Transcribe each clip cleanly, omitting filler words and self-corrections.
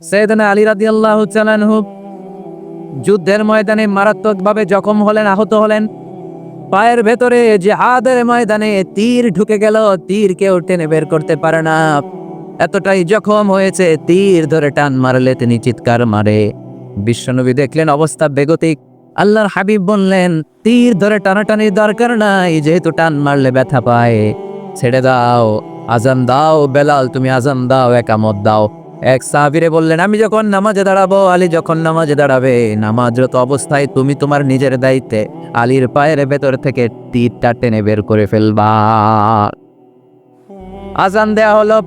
সাইয়েদনা আলী রাদিয়াল্লাহু তাআলা আনহু যুদ্ধের ময়দানে মারাত্মকভাবে জখম হলেন, আহত হলেন। পায়ের ভেতরে জিহাদের ময়দানে তীর ঢুকে গেল, তীর কেউ টেনে বের করতে পারে না। এতটাই জখম হয়েছে, তীর ধরে টান মারলে তিনি চিৎকার মারে। বিশ্বনবী দেখলেন অবস্থা বেগতিক। আল্লাহর হাবিব বললেন, তীর ধরে টানাটানির দরকার নাই, যেহেতু টান মারলে ব্যথা পায়, ছেড়ে দাও, আজান দাও। বেলাল, তুমি আজান দাও, একামত দাও। এক সাহাবীরে বললেন, আমি যখন নামাজে দাঁড়াবো, আলী যখন নামাজে দাঁড়াবে, নামাজরত অবস্থায় তুমি তোমার নিজের দায়িত্বে আলীর পায়ের ভেতর থেকে তীরটা টেনে বের করে ফেলবা। আজান দেয়া হলো,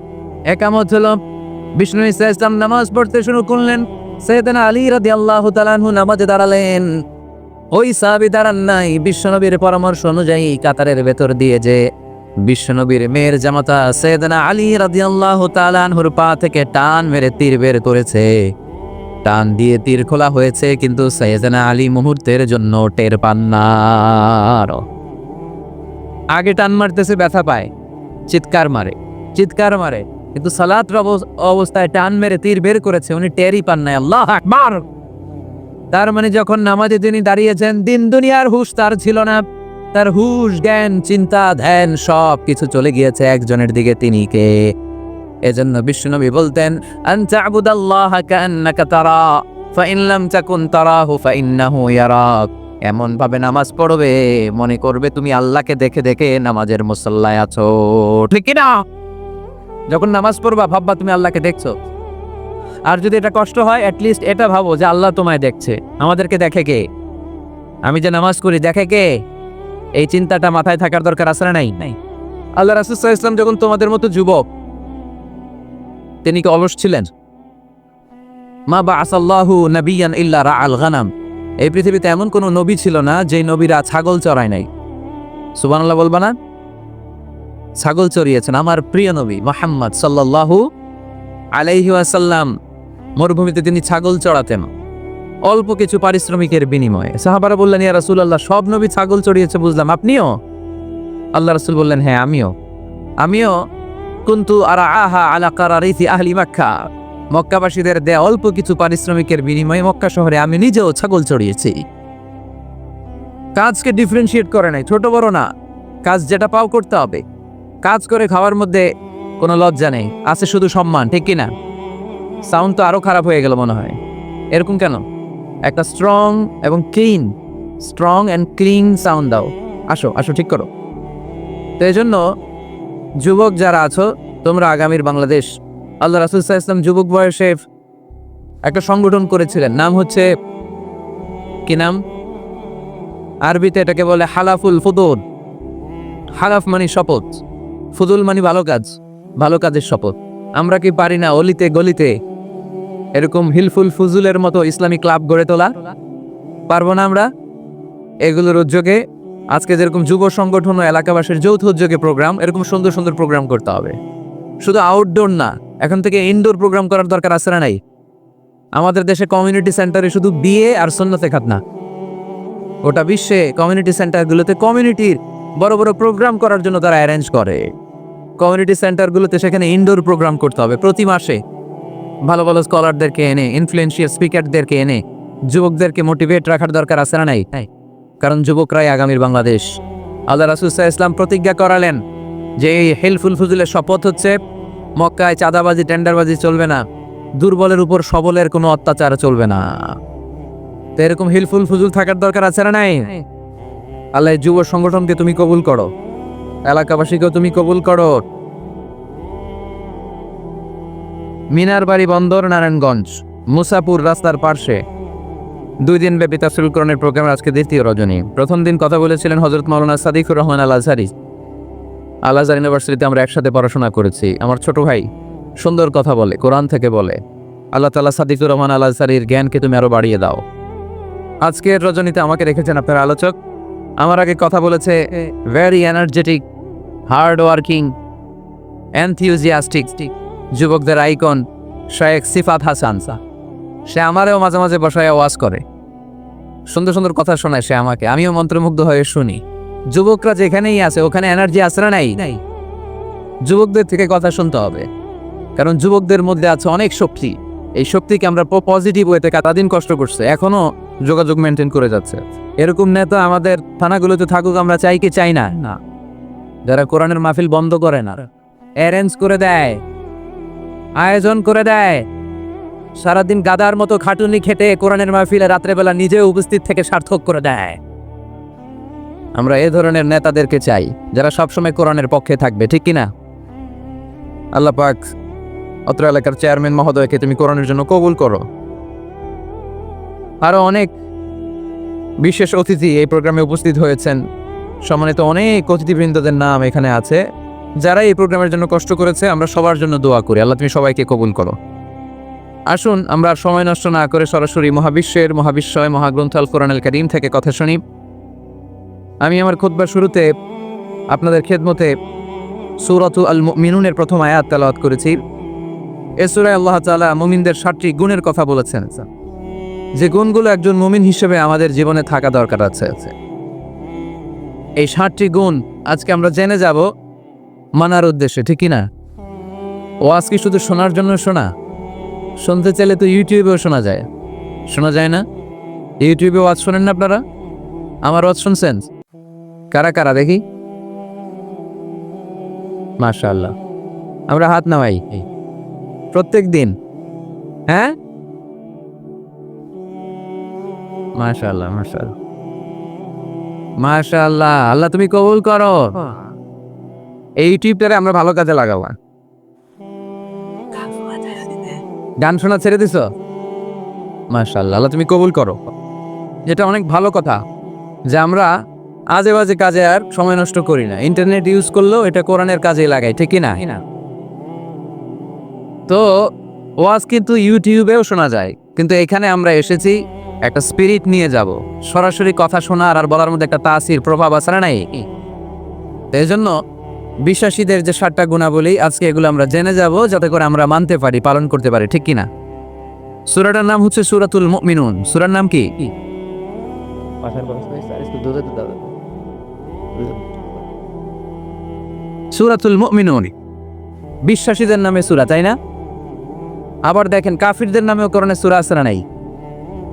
একামত হলো। বিষ্ণু ইসলাম নামাজ পড়তে শুরু করলেন। সাইয়েদনা আলী রাদিয়াল্লাহু তাআলা আনহু নামাজে দাঁড়ালেন। ওই সাহাবী দাঁড়ান নাই। বিশ্বনবীর পরামর্শ অনুযায়ী কাতারের ভেতর দিয়ে যে বিশ্বনবীর মেয়ের জামাতা সাইয়েদনা আলী রাদিয়াল্লাহু তাআলা আনহুর পা থেকে টান মেরে তীর বের করেছে। টান দিয়ে তীর খোলা হয়েছে, কিন্তু সাইয়েদনা আলী মুহূর্তের জন্য টের পান না। আগে টান মারতেছে, ব্যথা পায়, চিৎকার মারে, কিন্তু সালাতের অবস্থায় টান মেরে তীর বের করেছে, উনি টেরই পান নাই। আল্লাহু আকবার। তার মানে যখন নামাজে তিনি দাঁড়িয়েছেন, দিন দুনিয়ার হুঁশ তার ছিল না। তার হুঁশ, জ্ঞান, চিন্তা, ধ্যান সব কিছু চলে গিয়েছে একজনের দিকে, তিনি কে? এজন্য বিশ্বনবী বলতেন, আনতা আবুদাল্লাহা কাআন্নাকা তারা ফাইন লাম তাকুন তারাহু ফাইন্নাহু ইয়ারাক। এমন ভাবে নামাজ পড়বে, মনে করবে তুমি আল্লাহকে দেখে দেখে নামাজের মুসল্লায় আছো। ঠিক কি না? যখন নামাজ পড়বা, ভাববা তুমি আল্লাহকে দেখছো। আর যদি এটা কষ্ট হয়, অ্যাটলিস্ট এটা ভাবো যে আল্লাহ তোমায় দেখছে। আমাদেরকে দেখে কে? আমি যে নামাজ করি, দেখে কে? এই চিন্তাটা মাথায় থাকার দরকার আছে না নাই? আল্লাহ রাসূল সাল্লাল্লাহু আলাইহি ওয়াসাল্লাম যখন তোমাদের মতো যুবক, তিনি কি অলস ছিলেন? মা বাআসাল্লাহু নাবিয়ান ইল্লা রাআল গানাম। এই পৃথিবীতে এমন কোন নবী ছিল না যে নবীরা ছাগল চড়ায় নাই। সুবহানাল্লাহ বলবা না? ছাগল চড়িয়েছেন আমার প্রিয় নবী মুহাম্মদ সাল্লাল্লাহু আলাইহি ওয়াসাল্লাম। মরুভূমিতে তিনি ছাগল চড়াতেন অল্প কিছু পারিশ্রমিকের বিনিময়ে। সাহাবারা বললেন, ইয়া রাসূলুল্লাহ, সব নবী ছাগল চড়িয়েছে বুঝলাম, আপনিও? আল্লাহ রাসূল বললেন, হ্যাঁ আমিও কুনতু আরাআহা আলা কারারিথি আহলি মক্কা। মক্কাবাসীদের দেয়া অল্প কিছু পারিশ্রমিকের বিনিময়ে মক্কা শহরে আমি নিজেও ছাগল চড়িয়েছি। কাজকে ডিফারেন্সিয়েট করে নাই, ছোট বড় না, কাজ যেটা পাও করতে হবে। কাজ করে খাওয়ার মধ্যে কোনো লজ্জা নেই, আছে শুধু সম্মান। ঠিক কিনা? সাউন্ড তো আরো খারাপ হয়ে গেল মনে হয়। এরকম কেন? একটা স্ট্রং অ্যান্ড ক্লিন সাউন্ড দাও। আসো ঠিক করো। তো এই জন্য যুবক যারা আছো, তোমরা আগামীর বাংলাদেশ। আল্লাহ রাসূল সাল্লাল্লাহু আলাইহি ওয়াসাল্লাম যুবক বয়সে একটা সংগঠন করেছিলেন, নাম হচ্ছে কি নাম? আরবিতে এটাকে বলে হালাফুল ফুদুল। হালাফ মানে শপথ, ফুদুল মানে ভালো কাজের শপথ। আমরা কি পারি না অলিতে গলিতে এরকম হিলফুল ফুজুলের মতো ইসলামী ক্লাব গড়ে তোলা? পারবো না আমরা? এগুলোর উদ্যোগে আজকে যেরকম যুব সংগঠন ও এলাকাবাসীর যৌথ উদ্যোগে প্রোগ্রাম, এরকম সুন্দর সুন্দর প্রোগ্রাম করতে হবে। শুধু আউটডোর না, এখন থেকে ইনডোর প্রোগ্রাম করার দরকার আছে না নাই? আমাদের দেশে কমিউনিটি সেন্টারে শুধু বিয়ে আর সুন্নতে খাতনা। গোটা বিশ্বে কমিউনিটি সেন্টারগুলোতে কমিউনিটির বড় বড় প্রোগ্রাম করার জন্য তারা অ্যারেঞ্জ করে। কমিউনিটি সেন্টারগুলোতে সেখানে ইনডোর প্রোগ্রাম করতে হবে। প্রতি মাসে ভালো ভালো স্কলারদেরকে এনে, ইনফ্লুয়েন্সিয়াল স্পিকারদেরকে এনে যুবকদেরকে মোটিভেট রাখার দরকার আছে না নাই? কারণ যুবকরাই আগামীর বাংলাদেশ। আল্লাহ রাসূল সাল্লাল্লাহু আলাইহি ওয়াসাল্লাম প্রতিজ্ঞা করালেন যে এই হিলফুল ফুজুলের শপথ হচ্ছে, মক্কায় চাঁদাবাজি, টেন্ডারবাজি চলবে না, দুর্বলের উপর সবলের কোনো অত্যাচার চলবে না। তো এরকম হিলফুল ফুজুল থাকার দরকার আছে না নাই? আল্লাহ যুব সংগঠনকে তুমি কবুল করো, এলাকাবাসীকেও তুমি কবুল করো। মিনার বাড়ি বন্দর, নারায়ণগঞ্জ, মুসাপুর রাস্তার পার্শ্বে 2 দিন ব্যাপী তাফসীরুল কোরআনের প্রোগ্রামের আজকে দ্বিতীয় রজনী। প্রথম দিন কথা বলেছিলেন হযরত মাওলানা সাদিকুর রহমান আল আজহারি। আল আজহার ইউনিভার্সিটিতে আমরা একসাথে পড়াশোনা করেছি। আমার ছোট ভাই সুন্দর কথা বলে, কোরআন থেকে বলে। আল্লাহ তাআলা সাদিকুর রহমান আল আজহারির জ্ঞানকে তুমি আরো বাড়িয়ে দাও। আজকের রজনীতে আমাকে রেখেছেন আপনার আলোচক। আমার আগে কথা বলেছে very energetic, hard working, enthusiastic যুবকদের আইকন শায়েখ সিফাত হাসান। সে আমারেও মাঝে মাঝে বসায় ওয়াজ করে, সুন্দর সুন্দর কথা শোনায় সে আমাকে, আমিও মন্ত্রমুগ্ধ হয়ে শুনি। যুবকরা যেখানেই আছে ওখানে এনার্জি আছে না নাই? যুবকদের থেকে কথা শুনতে হবে, কারণ যুবকদের মধ্যে আছে অনেক শক্তি। এই শক্তিকে আমরা পজিটিভ ওয়েতে কাটাদিন কষ্ট করছে, এখনো যোগাযোগ মেনটেন করে যাচ্ছে। এরকম নেতা আমাদের থানাগুলোতে থাকুক, আমরা চাই কি চাই না? না। যারা কোরআনের মাহফিল বন্ধ করে না, অ্যারেঞ্জ করে দেয়, আয়োজন করে দেয়, সারাদিন গাদার মতো খাটুনি খেটে কোরআনের মাহফিলে রাত্রেবেলা নিজে উপস্থিত থেকে সার্থক করে দেয়, আমরা এ ধরনের নেতাদেরকে চাই যারা সবসময় কোরআনের পক্ষে থাকবে, ঠিক কিনা? আল্লাহ পাক অত্র এলাকার চেয়ারম্যান মহোদয়কে তুমি কোরআনের জন্য কবুল করো। আরো অনেক বিশেষ অতিথি এই প্রোগ্রামে উপস্থিত হয়েছেন, সম্মানিত অনেক অতিথিবৃন্দদের নাম এখানে আছে যারা এই প্রোগ্রামের জন্য কষ্ট করেছে। আমরা সবার জন্য দোয়া করি, আল্লাহ তুমি সবাইকে কবুল করো। আসুন আমরা আর সময় নষ্ট না করে সরাসরি মহাবিশ্বের মহাবিশ্বয় মহাগ্রন্থ আল কোরআনুল কারীম থেকে কথা শুনি। আমি আমার খুতবার শুরুতে আপনাদের খেদমতে সূরাতুল আল মুমিনুনের প্রথম আয়াত তেলাওয়াত করেছি। এই সূরায় আল্লাহ তাআলা মুমিনদের 7টি গুণের কথা বলেছেন, যে গুণগুলো একজন মুমিন হিসেবে আমাদের জীবনে থাকা দরকার আছে। এই 7টি গুণ আজকে আমরা জেনে যাব মানার উদ্দেশ্যে, ঠিক কিনা? ওয়াজ কি শুধু শোনার জন্য শোনা? শুনতে চাইলে তো ইউটিউবেও শোনা যায়, শোনা যায় না? ইউটিউবে ওয়াজ শোনেন না আপনারা? আমার ওয়াজ শুনছেন কারা কারা দেখি? মাশাআল্লাহ, আমরা হাত নামাই প্রত্যেক দিন। হ্যাঁ, মাশাআল্লাহ মাশাআল্লাহ মাশাআল্লাহ, আল্লাহ তুমি কবুল করো। এই ইউটিউবটারে আমরা ভালো কাজে লাগাবো। গান শোনা ছেড়ে দিছ? মাশাআল্লাহ, আল্লাহ তুমি কবুল করো। যেটা অনেক ভালো কথা যে আমরা আজে বাজে কাজে আর সময় নষ্ট করি না, ইন্টারনেট ইউজ করলেও এটা কোরআনের কাজে লাগাই, ঠিক কিনা? তো ওয়াজ কিন্তু ইউটিউবেও শোনা যায়, কিন্তু এখানে আমরা এসেছি একটা স্পিরিট নিয়ে যাব, সরাসরি কথা শোনার আর বলার মধ্যে একটা তাসির প্রভাব আছে না নাই? এই জন্য বিশ্বাসীদের যে 7টা গুণাবলী আজকে এগুলো আমরা জেনে যাব, যাতে করে আমরা মানতে পারি, পালন করতে পারি, ঠিক কিনা? সূরাটার নাম হচ্ছে সূরাতুল মুমিনুন। সূরার নাম কি? সূরাতুল মুমিনুন, বিশ্বাসীদের নামে সূরা, তাই না? আবার দেখেন কাফিরদের নামেও কোরআনে সূরা আছে না নাই?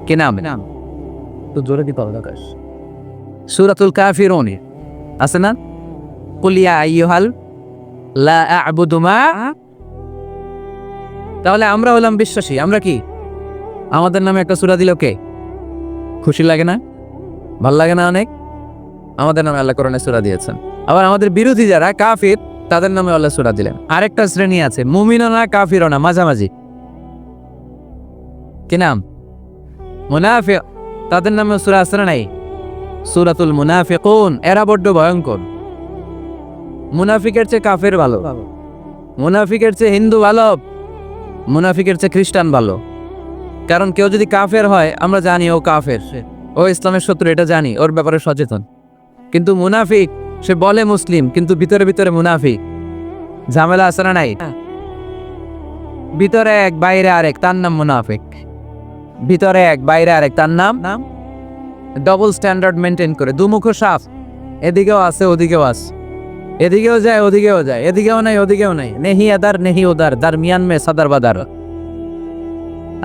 কি নাম? তো জোরে দিতে হবে আকাশ। সূরাতুল কাফিরুন আছে না? কুল ইয়া আইয়ুহাল লা আ'বুদু মা। তাহলে আমরা হলাম বিশ্বাসী, আমরা কি? আমাদের নামে একটা সূরা দিল কে? খুশি লাগে না? ভাল লাগে না অনেক? আমাদের নামে আল্লাহ কোরআনে সূরা দিয়েছেন। আবার আমাদের বিরোধী যারা কাফির, তাদের নামে আল্লাহ সূরা দিলেন। আরেকটা শ্রেণী আছে, মুমিনও না কাফিরও না, মাঝামাঝি। কি নাম? মুনাফিক। তাদের নামে সূরা আছে না নাই? সূরাতুল মুনাফিকুন। এরা বড্ড ভয়ঙ্কর। মুনাফিকের চেয়ে কাফের ভালো, মুনাফিকের চেয়ে হিন্দু ভালো, মুনাফিকের চেয়ে খ্রিস্টান ভালো। কারণ কেউ যদি কাফের হয় আমরা জানি ও কাফের, ও ইসলামের শত্রু, এটা জানি, ওর ব্যাপারে সচেতন। কিন্তু মুনাফিক, সে বলে মুসলিম কিন্তু ভিতরে ভিতরে মুনাফিক। ঝামেলা আছে না নাই? ভিতরে এক বাইরে আরেক, তার নাম মুনাফিক। ভিতরে এক বাইরে আরেক, তার নাম ডবল স্ট্যান্ডার্ড মেনটেন করে, দুমুখ সাপ, এদিকেও আছে ওদিকেও আছে, এদিকেও যায় ওদিকেও যায়, এদিকেও নাই ওদিকেও নাই, নেহি আদার নেহি ওদার, দারমিয়ান মে সাদার বাদার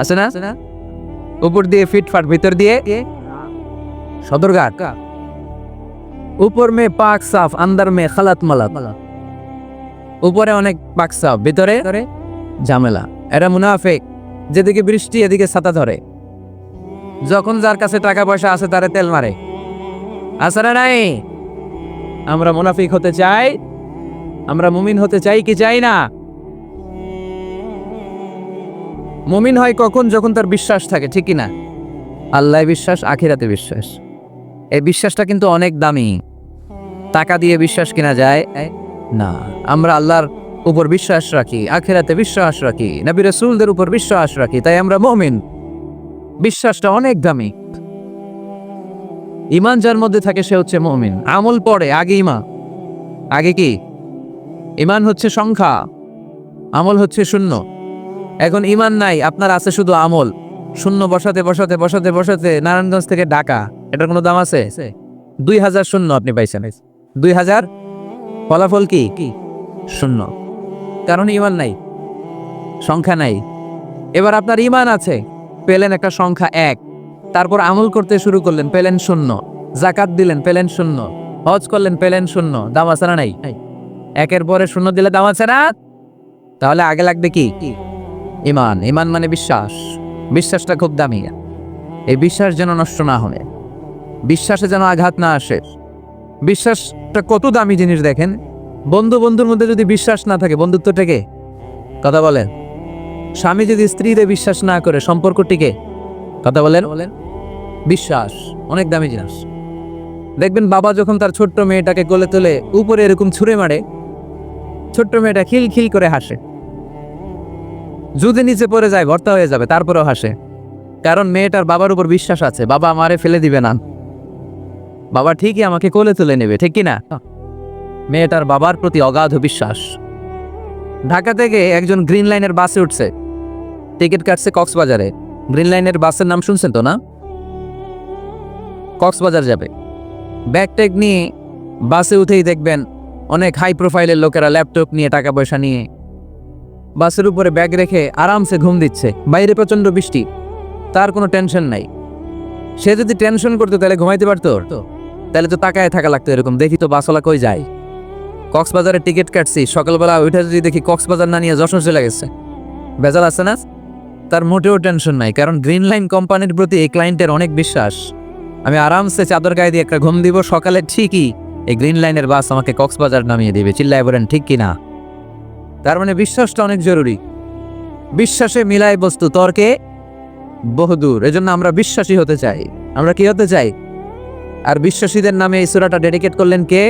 আছে না? উপর দিয়ে ফিটফাট, ভিতর দিয়ে সদরঘাট। উপর মে পাক সাফ, আন্দার মে খালাত মালাত। উপরে অনেক পাক সাফ, ভিতরে ঝামেলা। এরা মুনাফিক, যেদিকে বৃষ্টি এদিকে ছাতা ধরে, যখন যার কাছে টাকা পয়সা আছে তারে তেল মারে। আছে না নাই? আমরা মুনাফিক হতে চাই? আমরা মুমিন হতে চাই কি চাই না? মুমিন হয় কখন? যখন তার বিশ্বাস থাকে, ঠিক কিনা? আল্লাহ বিশ্বাস, আখিরাতে বিশ্বাস। এই বিশ্বাসটা কিন্তু অনেক দামি, টাকা দিয়ে বিশ্বাস কিনা যায় না। আমরা আল্লাহর উপর বিশ্বাস রাখি, আখিরাতে বিশ্বাস রাখি, নবী রাসূলদের উপর বিশ্বাস রাখি, তাই আমরা মুমিন। বিশ্বাসটা অনেক দামি। ঈমান যার মধ্যে থাকে সে হচ্ছে মুমিন। আমল পড়ে, আগে ঈমান। আগে কি? ঈমান হচ্ছে সংখ্যা, আমল হচ্ছে শূন্য। এখন ঈমান নাই, আপনার আছে শুধু আমল। শূন্য বসাতে বসাতে বসাতে বসাতে নারায়ণগঞ্জ থেকে ঢাকা, এটার কোনো দাম আছে? 2000 শূন্য আপনি পাইছেন। 2000 ফলাফল কি? শূন্য। কারণ ঈমান নাই, সংখ্যা নাই। এবার আপনার ঈমান আছে, পেলেন একটা সংখ্যা 1, তারপর আমল করতে শুরু করলেন, পেলেন 0, যাকাত দিলেন, পেলেন 0, হজ করলেন, পেলেন 0, দাম আছে না নাই? একের পরে 0 দিলে দাম আছে না? তাহলে আগে লাগবে কি? ঈমান। ঈমান মানে বিশ্বাস। বিশ্বাসটা খুব দামি। এই বিশ্বাস যেন নষ্ট না হয়, বিশ্বাসে যেন আঘাত না আসে। বিশ্বাসটা কত দামি জিনিস দেখেন। বন্ধুর মধ্যে যদি বিশ্বাস না থাকে, বন্ধুত্ব টেকে? কথা বলেন। স্বামী যদি স্ত্রীতে বিশ্বাস না করে, সম্পর্ক টিকে? কথা বলেন। বিশ্বাস অনেক দামি জিনিস। দেখবেন বাবা যখন তার ছোট্ট মেয়েটাকে কোলে তোলে, উপরে এরকম ছুঁড়ে মারে, ছোট্ট মেয়েটা খিলখিল করে হাসে। যদি নিচে পড়ে যায় ভর্তা হয়ে যাবে, তারপরেও হাসে, কারণ মেয়েটার বাবার উপর বিশ্বাস আছে, বাবা আমারে ফেলে দিবে না, বাবা ঠিকই আমাকে কোলে তুলে নেবে, ঠিক কিনা? মেয়েটার বাবার প্রতি অগাধ বিশ্বাস। ঢাকা থেকে একজন গ্রিন লাইনের বাসে উঠছে, টিকিট কাটছে কক্সবাজারে। গ্রিন লাইনের বাসের নাম শুনছেন তো না? কক্সবাজার যাবে। ব্যাগ ট্যাগ নিয়ে বাসে উঠেই দেখবেন অনেক হাই প্রোফাইলের লোকেরা ল্যাপটপ নিয়ে, টাকা পয়সা নিয়ে বাসের উপরে ব্যাগ রেখে আরামসে ঘুম দিচ্ছে। বাইরে প্রচন্ড বৃষ্টি, তার কোনো টেনশন নাই। সে যদি টেনশন করতো তাহলে ঘুমাইতে পারতো? তাহলে তো তাকায় থাকা লাগতো, এরকম দেখি তো বাসওয়ালা কই যায়। কক্সবাজারের টিকিট কাটছি, সকালবেলা ওইটা যদি দেখি কক্সবাজার না নিয়ে যশোর চলে গেছে, বেজাল আছে না? তার মোটেও টেনশন নাই, কারণ গ্রিন লাইন কোম্পানির প্রতি এই ক্লায়েন্টের অনেক বিশ্বাস। আমি আরামসে চাদর গায়ে দিয়ে একটা ঘুম দিব, সকালে ঠিকই এই গ্রিন লাইনের বাস আমাকে কক্সবাজার নামিয়ে দিবে। চিল্লায় বলেন ঠিক কিনা? তার মানে বিশ্বাসটা অনেক জরুরি। বিশ্বাসে মিলায় বস্তু, তর্কে বহুদূর। এজন্য আমরা বিশ্বাসী হতে চাই। আমরা কি হতে চাই? আর বিশ্বাসীদের নামে এই সূরাটা ডেডিকেট করলেন কে?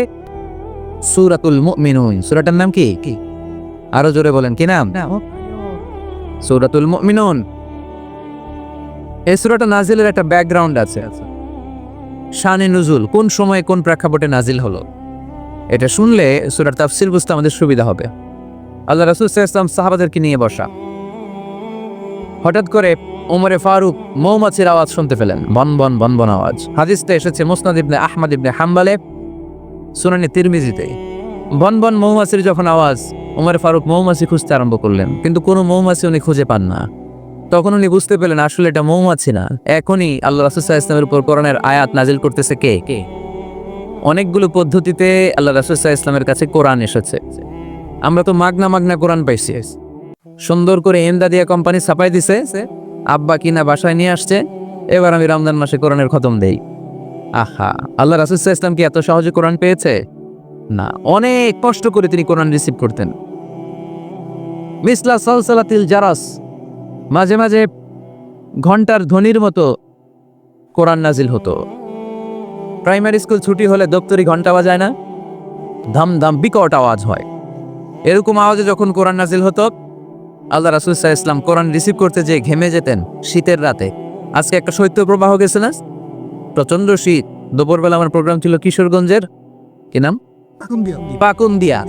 সূরাতুল মুমিনুন। সূরাটার নাম কি? আরো জোরে বলেন, কি নাম? সূরাতুল মুমিনুন। এই সূরাটা নাজিলের একটা ব্যাকগ্রাউন্ড আছে, শানে নুজুল, কোন সময়ে কোন প্রেক্ষাপটে নাজিল হলো, এটা শুনলে সূরার তাফসীর বুঝতে আমাদের সুবিধা হবে। আল্লাহ রাসূল সাল্লাল্লাহু আলাইহি ওয়াসাল্লাম সাহাবাদের নিয়ে বসা, হঠাৎ করে ওমরে ফারুক মৌমাছির আওয়াজ শুনতে পেলেন, বন বন বন বন আওয়াজ। হাদিসটা এসেছে মুসনাদ ইবনে আহমদ ইবনে হাম্বলে, সুনানে তিরমিজিতে। বন বন মৌমাছির যখন আওয়াজ, ওমরে ফারুক মৌমাছি খুঁজতে আরম্ভ করলেন, কিন্তু কোনো মৌমাছি উনি খুঁজে পান না। তখন উনি বুঝতে পেলেন আসলে এটা মৌমাছি না। এখনই আল্লাহ রাসূল সাল্লাল্লাহু আলাইহি ওয়াসাল্লামের উপর কোরআনের আয়াত নাজিল করতেছে কে? অনেকগুলো পদ্ধতিতে আল্লাহ রাসূল সাল্লাল্লাহু আলাইহি ওয়াসাল্লামের কাছে কোরআন এসেছে। আমরা তো মাগনা কোরআন পাইছি, সুন্দর করে এমদাদিয়া কোম্পানি ছাপাই দিছে, আব্বা কিনা বাসায় নিয়ে আসছে। এবার আমি রমজান মাসে কোরআনের খতম দেই। আহা, আল্লাহ রাসূল সাল্লাল্লাহু আলাইহি ওয়াসাল্লাম কি এত সহজে কোরআন পেয়েছে? না, অনেক কষ্ট করে তিনি কোরআন রিসিভ করতেন। মিসলা সালসালাতিল জারাস, মাঝে মাঝে ঘন্টার ধ্বনির মতো কোরআন নাজিল হতো। প্রাইমারি স্কুল ছুটি হলে দপ্তরি ঘন্টা বাজায় না, ধাম ধাম বিকট আওয়াজ হয়। এরকম আওয়াজে যখন কোরআন নাজিল হতো, আল্লাহ রাসূল সাল্লাল্লাহু আলাইহি ওয়াসাল্লাম কোরআন রিসিভ করতে যেয়ে ঘেমে যেতেন শীতের রাতে। আজকে একটা শৈত্যপ্রবাহ গেছে না, প্রচন্ড শীত। দুপুরবেলা আমার প্রোগ্রাম ছিল কিশোরগঞ্জের, কি নাম? পাকুন্দিয়া।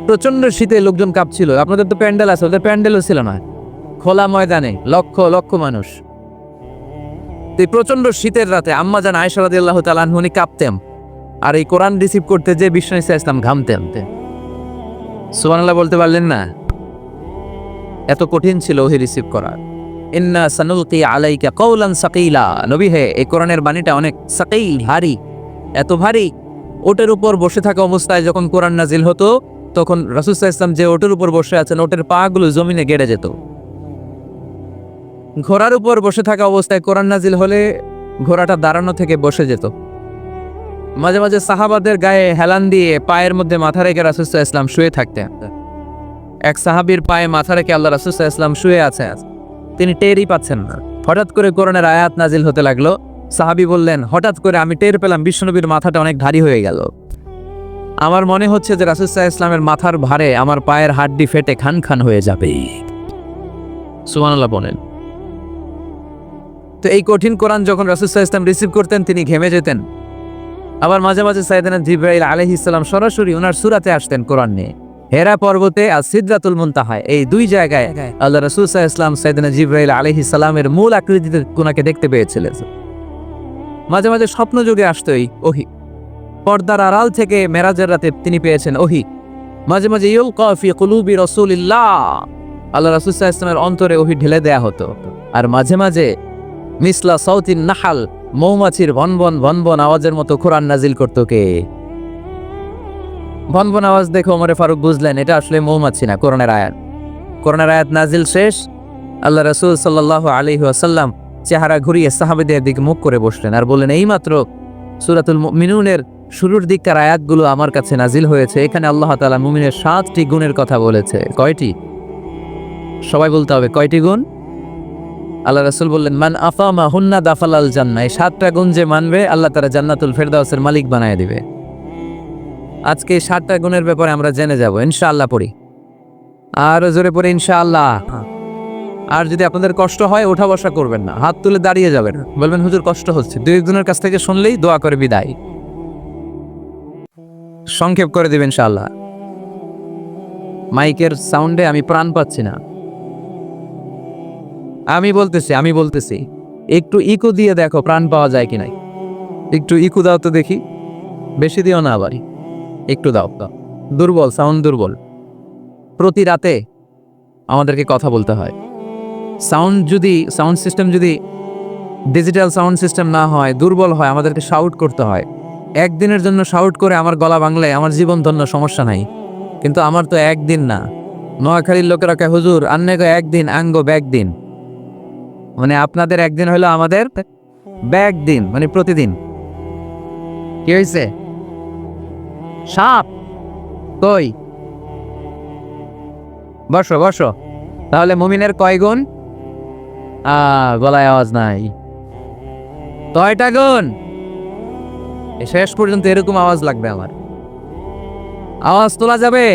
প্রচন্ড শীতে লোকজন কাঁপছিল। আপনাদের তো প্যান্ডেল আছে, ওদের প্যান্ডেলও ছিল না, খোলা ময়দানে লক্ষ লক্ষ মানুষ। এই প্রচন্ড শীতের রাতে আম্মা জান আয়েশা রাদিয়াল্লাহু তাআলা আনহা উনি কাঁপতেন, আর এই কোরআন রিসিভ করতে যে বিষ্ণু ইসা ইসলাম ঘামতেন। সুবহানাল্লাহ বলতে পারলেন না? এত কঠিন ছিল ওহি রিসিভ করা। ইন্না সানুলকি আলাইকা কওলান সাকিলা। নবী হে, এই কোরআনের বাণীটা অনেক সাকিল, ভারী, এত ভারী। ওটের উপর বসে থাকা অবস্থায় যখন কোরআন নাজিল হতো, তখন রাসূল সাল্লাল্লাহু আলাইহি ওয়াসাল্লাম যে ওটের উপর বসে আছেন, ওটের পাগুলো জমিনে গেড়ে যেত। ঘোড়ার উপর বসে থাকা অবস্থায় কোরআন নাজিল হলে ঘোড়াটা দাঁড়ানো থেকে বসে যেত। মাঝে মাঝে সাহাবাদের গায়ে হেলান দিয়ে পায়ের মধ্যে মাথা রেখে রাসূল সাল্লাল্লাহু আলাইহি ওয়াসাল্লাম শুয়ে থাকতেন। এক সাহাবীর পায়ে মাথা রেখে আল্লাহ রাসূল সাল্লাল্লাহু আলাইহি ওয়াসাল্লাম শুয়ে আছেন, তিনি টেরই পাচ্ছেন না। হঠাৎ করে কোরআনের আয়াত নাজিল হতে লাগলো। সাহাবী বললেন, হঠাৎ করে আমি টের পেলাম বিশ্বনবীর মাথাটা অনেক ভারী হয়ে গেল। আমার মনে হচ্ছে যে রাসূল সাল্লাল্লাহু আলাইহি ওয়াসাল্লামের মাথার ভারে আমার পায়ের হাড্ডি ফেটে খান খান হয়ে যাবে। সুবহানাল্লাহ বলেন। তো এই কঠিন কোরআন যখন রাসূল সাল্লাল্লাহু আলাইহি ওয়াসাল্লাম রিসিভ করতেন, তিনি ঘেমে যেতেন। আবার মাঝে মাঝে সাইয়েদনা জিবরাইল আলাইহিস সালাম সরাসরি ওনার সূরাতে আসতেন কোরআন নিয়ে। হেরা পর্বতে আর সিদরাতুল মুনতাহায়, এই দুই জায়গায় আল্লাহ রাসূল সাল্লাল্লাহু আলাইহি ওয়াসাল্লাম সাইয়েদনা জিবরাইল আলাইহিস সালামের মূল আকৃতিতে ওনাকে দেখতে পেয়েছিলেন। মাঝে মাঝে স্বপ্ন যুগে আসতোই ওহী। পর্দার আড়াল থেকে মেরাজের রাতে তিনি পেয়েছেন ওহী। মাঝে মাঝে ইউলকা ফি কুলুবি রাসূলিল্লাহ, আল্লাহ রাসূল সাল্লাল্লাহু আলাইহি ওয়াসাল্লামের অন্তরে ওহী ঢেলে দেয়া হতো। আর মাঝে মাঝে মিসলা সাউতিন নাহাল, মৌমাছির ভনভন ভনভন আওয়াজের মতো কোরআন নাজিল করতো কে? ভনভন আওয়াজ দেখে ওমরে ফারুক বুঝলেন এটা আসলে মৌমাছি না, কোরআনের আয়াত। কোরআনের আয়াত নাজিল শেষ, আল্লাহ রাসূল সাল্লাল্লাহু আলাইহি ওয়াসাল্লাম চেহারা ঘুরিয়ে সাহাবীদের দিকে মুখ করে বসলেন আর বললেন, এইমাত্র সূরাতুল মুমিনুনের শুরুর দিককার আয়াতগুলো আমার কাছে নাজিল হয়েছে। এখানে আল্লাহ তাআলা মুমিনের 7টি গুণের কথা বলেছে। কয়টি? সবাই বলতে হবে, কয়টি গুণ? আল্লাহ রাসূল বললেন, মান আফামা হুন্না দাফালাল জান্নাহ। এই 7টা গুণ যে মানবে আল্লাহ তাআলা জান্নাতুল ফেরদাউসের মালিক বানায় দিবে। আজকে এই 7টা গুণের ব্যাপারে আমরা জেনে যাব ইনশাআল্লাহ। পড়ি, আরো জোরে পড়ি ইনশাআল্লাহ। আর যদি আপনাদের কষ্ট হয় ওঠা বসা করবেন না, হাত তুলে দাঁড়িয়ে যাবেন, বলবেন হুজুর কষ্ট হচ্ছে। দুই একজনের কাছ থেকে শুনলেই দোয়া করে বিদায়, সংক্ষেপ করে দিবেন ইনশাআল্লাহ। মাইকের সাউন্ডে আমি প্রাণ পাচ্ছি না। আমি বলতেছি একটু ইকো দিয়ে দেখো প্রাণ পাওয়া যায় কি নাই। একটু ইকো দাও তো দেখি, বেশি দিও না, আবার একটু দাও। দুর্বল, সাউন্ড দুর্বল। প্রতি রাতে আমাদেরকে কথা বলতে হয়। সাউন্ড সিস্টেম যদি ডিজিটাল সাউন্ড সিস্টেম না হয়, দুর্বল হয়, আমাদেরকে শাউট করতে হয়। একদিনের জন্য শাউট করে আমার গলা ভাঙলে আমার জীবন ধন্য, সমস্যা নাই। কিন্তু আমার তো একদিন না। নোয়াখালীর লোকেরা কয় হুজুর আন্নে গো একদিন আঙ্গো ব্যাগ দিন, মানে আপনাদের একদিন হলো আমাদের ব্যাগ দিন, মানে প্রতিদিন। কি হয়েছে? সাপ কই? বসো বসো। তাহলে মুমিনের কয় গুণ? গলায় আওয়াজ নাই। কয়টা গুণ? শেষ পর্যন্ত এরকম আওয়াজ লাগবে আমার, আওয়াজ তোলা যাবে।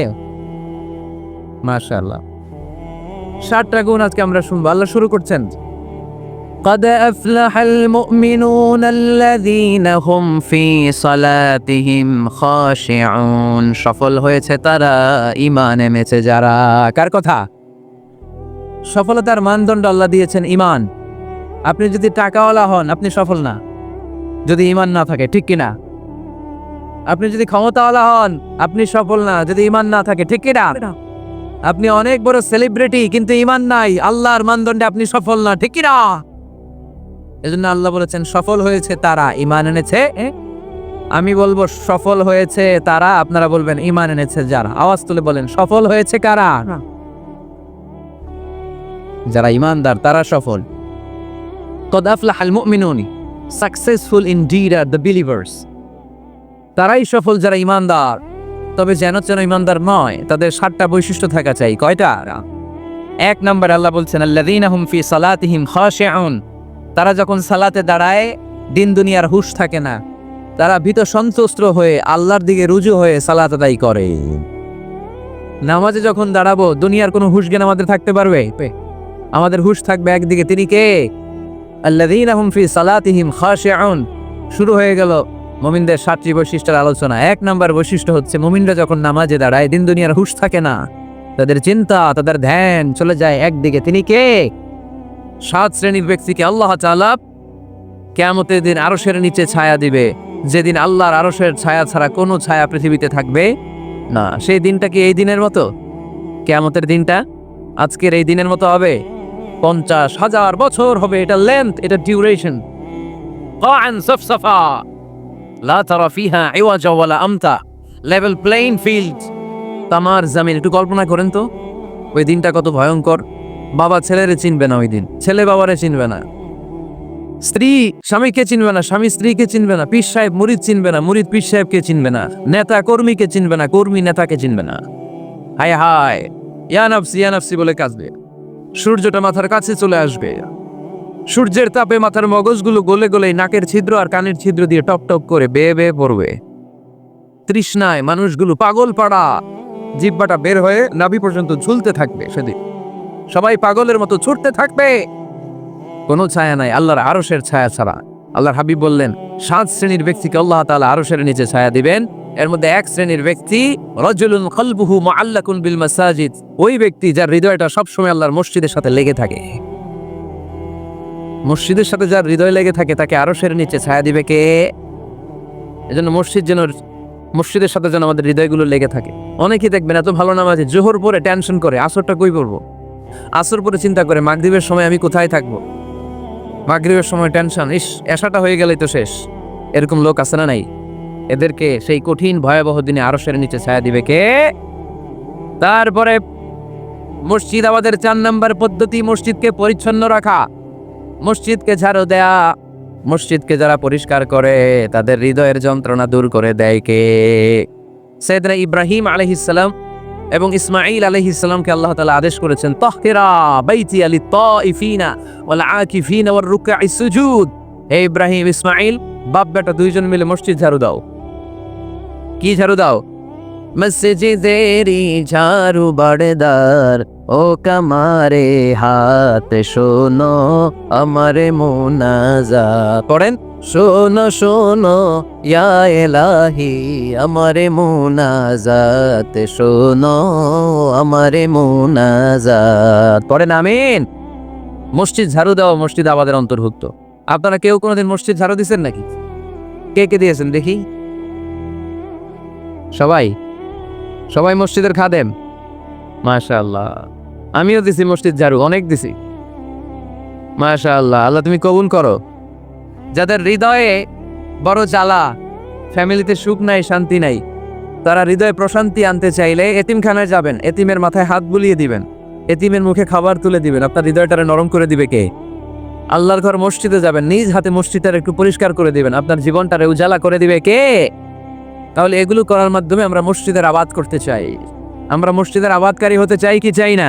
মাশাআল্লাহ, 7টা গুণ আজকে আমরা শুনবো। আল্লাহ শুরু করছেন, قد أفلح المؤمنون الذين هم في صلاتهم خاشعون। সফল হয়েছে তারা, ঈমান এনেছে যারা। কার কথা? সফলতার মানদণ্ড আল্লাহ দিয়েছেন ঈমান। আপনি যদি টাকাওয়ালা হন আপনি সফল না, যদি ঈমান না থাকে, ঠিক কিনা? আপনি যদি ক্ষমতাওয়ালা হন আপনি সফল না, যদি ঈমান না থাকে, ঠিক কিনা? আপনি অনেক বড় সেলিব্রিটি কিন্তু ঈমান নাই, আল্লাহর মানদণ্ডে আপনি সফল না, ঠিক কিনা? এজন্য আল্লাহ বলেছেন সফল হয়েছে তারা, ঈমান এনেছে। আমি বলবো সফল হয়েছে তারা, আপনারা বলবেন ঈমান এনেছে যারা। আওয়াজ তুলে বলেন সফল হয়েছে কারা? যারা ঈমানদার তারা সফল। قد أفلح المؤمنون, successful indeed are the believers. তারাই সফল যারা ঈমানদার। তবে যেন ঈমানদার নয়, তাদের 7টা বৈশিষ্ট্য থাকা চাই। কয়টা? 1 নম্বর আল্লাহ বলছেন আল্লাযীনা হুম ফি সালাতিহিম খাশিউন। তারা যখন সালাতে দাঁড়ায় দিন দুনিয়ার হুঁশ থাকে না, তারা ভীত সন্ত্রস্ত হয়ে আল্লাহর দিকে রুজু হয়ে সালাত আদায় করে। নামাজে যখন দাঁড়াবো দুনিয়ার কোনো হুঁশ জ্ঞান আমাদের থাকতে পারবে? আমাদের হুঁশ থাকবে একদিকে, তিনি কে? আল্লাযীনা হুম ফি সালাতিহিম খাশিউন। শুরু হয়ে গেল মুমিনদের 7টি বৈশিষ্ট্যের আলোচনা। 1 নম্বর বৈশিষ্ট্য হচ্ছে মুমিনরা যখন নামাজে দাঁড়ায় দিন দুনিয়ার হুঁশ থাকে না, তাদের চিন্তা, তাদের ধ্যান চলে যায় একদিকে, তিনি কে? 7 শ্রেণীর ব্যক্তিকে আল্লাহ তাআলা কিয়ামতের দিন আরশের নিচে ছায়া দিবে, যেদিন আল্লাহর আরশের ছায়া ছাড়া কোনো ছায়া পৃথিবীতে থাকবে না। সেই দিনটা কি এই দিনের মতো? কিয়ামতের দিনটা আজকের এই দিনের মতো হবে? 50,000 বছর হবে। এটা লেন্থ, এটা ডিউরেশন। কাআন সাফসাফা লা তারা ফিহা ইওয়াজা ওয়ালা আমতা, লেভেল প্লেইং ফিল্ড, তামার জমিন। একটু কল্পনা করেন তো ওই দিনটা কত ভয়ঙ্কর। বাবা ছেলেরে চিনবে না ওই দিন, ছেলে বাবারে চিনবে না, স্ত্রী স্বামীকে চিনবে না, স্বামী স্ত্রীকে চিনবে না, পীর সাহেব মুরিদ চিনবে না, মুরিদ পীর সাহেবকে চিনবে না, নেতা কর্মীকে চিনবে না, কর্মী নেতাকে চিনবে না। হায় হায়, ইয়া নাফসি বলে কাঁদবে। সূর্যটা মাথার কাছে চলে আসবে, সূর্যের তাপে মাথার মগজগুলো গলে গলে নাকের ছিদ্র আর কানের ছিদ্র দিয়ে টপ টপ করে বেয়ে বেয়ে পড়বে। তৃষ্ণায় মানুষগুলো পাগল পাড়া, জিহ্বাটা বের হয়ে নাভি পর্যন্ত ঝুলতে থাকবে। সেদিন সবাই পাগলের মতো ছুটতে থাকবে, কোনো ছায়া নাই আল্লাহর আরশের ছায়া ছাড়া। আল্লাহর হাবিব বললেন 7 শ্রেণীর ব্যক্তিকে আল্লাহ তাআলা আরশের নিচে ছায়া দিবেন। এর মধ্যে 1 শ্রেণীর ব্যক্তি রাজুলুন কলবুহু মুআল্লাকুন বিল মাসাজিদ, ওই ব্যক্তি যার হৃদয়টা সবসময় আল্লাহর মসজিদের সাথে লেগে থাকে। মসজিদের সাথে যার হৃদয় লেগে থাকে তাকে আরশের নিচে ছায়া দিবে কে? এজন্য মসজিদের সাথে যেন আমাদের হৃদয়গুলো লেগে থাকে। অনেকেই দেখবেন এত ভালো নামাজে জোহর পরে টেনশন করে আসরটা কই পড়বো, আসর পরে চিন্তা করে মাগরিবের সময় আমি কোথায় থাকবো, মাগরিবের সময় টেনশন, ইস এশাটা হয়ে গেলেই তো শেষ। এরকম লোক আছে না নাই? এদেরকে সেই কঠিন ভয়াবহ দিনে আরশের নিচে ছায়া দিবে কে? তারপরে মসজিদ, আমাদের 4 নাম্বার পদ্ধতি, মসজিদকে পরিচ্ছন্ন রাখা, মসজিদকে ঝাড়ু দেয়া। মসজিদকে যারা পরিষ্কার করে তাদের হৃদয়ের যন্ত্রণা দূর করে দেয় কে? সাইয়েদনা ইব্রাহিম আলাইহিস সালাম এবং ইসমাঈল আলাইহিস সালামকে আল্লাহ তাআলা আদেশ করেছেন, তাহহিরা বাইতি লিত-তাইফিনা ওয়াল আকিফিনা ওয়ার রুকআইস সুজুদ। হে ইব্রাহিম, ইসমাঈল, বাপ বেটা দুইজন মিলে মসজিদ ঝাড়ু দাও। কি ঝাড়ু দাও? মসজিদেরি ঝাড়ু বারদার, ও কামারে হাত শোনো আমারে মুনাজাত। পড়েন, শোনো শোনো ইয়া ইলাহি আমারে মুনাজাত, শোনো আমারে মুনাজাত। পড়েন আমিন। মসজিদ ঝাড়ু দেওয়া মসজিদ আমাদের অন্তর্ভুক্ত। আপনারা কেউ কোনোদিন মসজিদ ঝাড়ু দিয়েছেন নাকি? কে কে দিয়েছেন দেখি? সবাই? সবাই মসজিদের খাদেম? মাশাআল্লাহ। আমিও দিছি মসজিদ ঝাড়ু, অনেক দিছি। মাশাআল্লাহ, আল্লাহ তুমি কবুল করো। যাদের হৃদয়ে বড় জ্বালা, ফ্যামিলিতে সুখ নাই, শান্তি নাই, তারা হৃদয়ে প্রশান্তি আনতে চাইলে এতিমখানায় যাবেন, এতিমের মাথায় হাত বুলিয়ে দিবেন, এতিমের মুখে খাবার তুলে দিবেন, আপনার হৃদয়টারে নরম করে দিবে কে? আল্লাহর ঘর মসজিদে যাবেন, নিজ হাতে মসজিদটারে একটু পরিষ্কার করে দিবেন, আপনার জীবনটারে উজালা করে দিবে কে? তাহলে এগুলো করার মাধ্যমে আমরা মসজিদের আবাদ করতে চাই। আমরা মসজিদের আবাদকারী হতে চাই কি চাই না?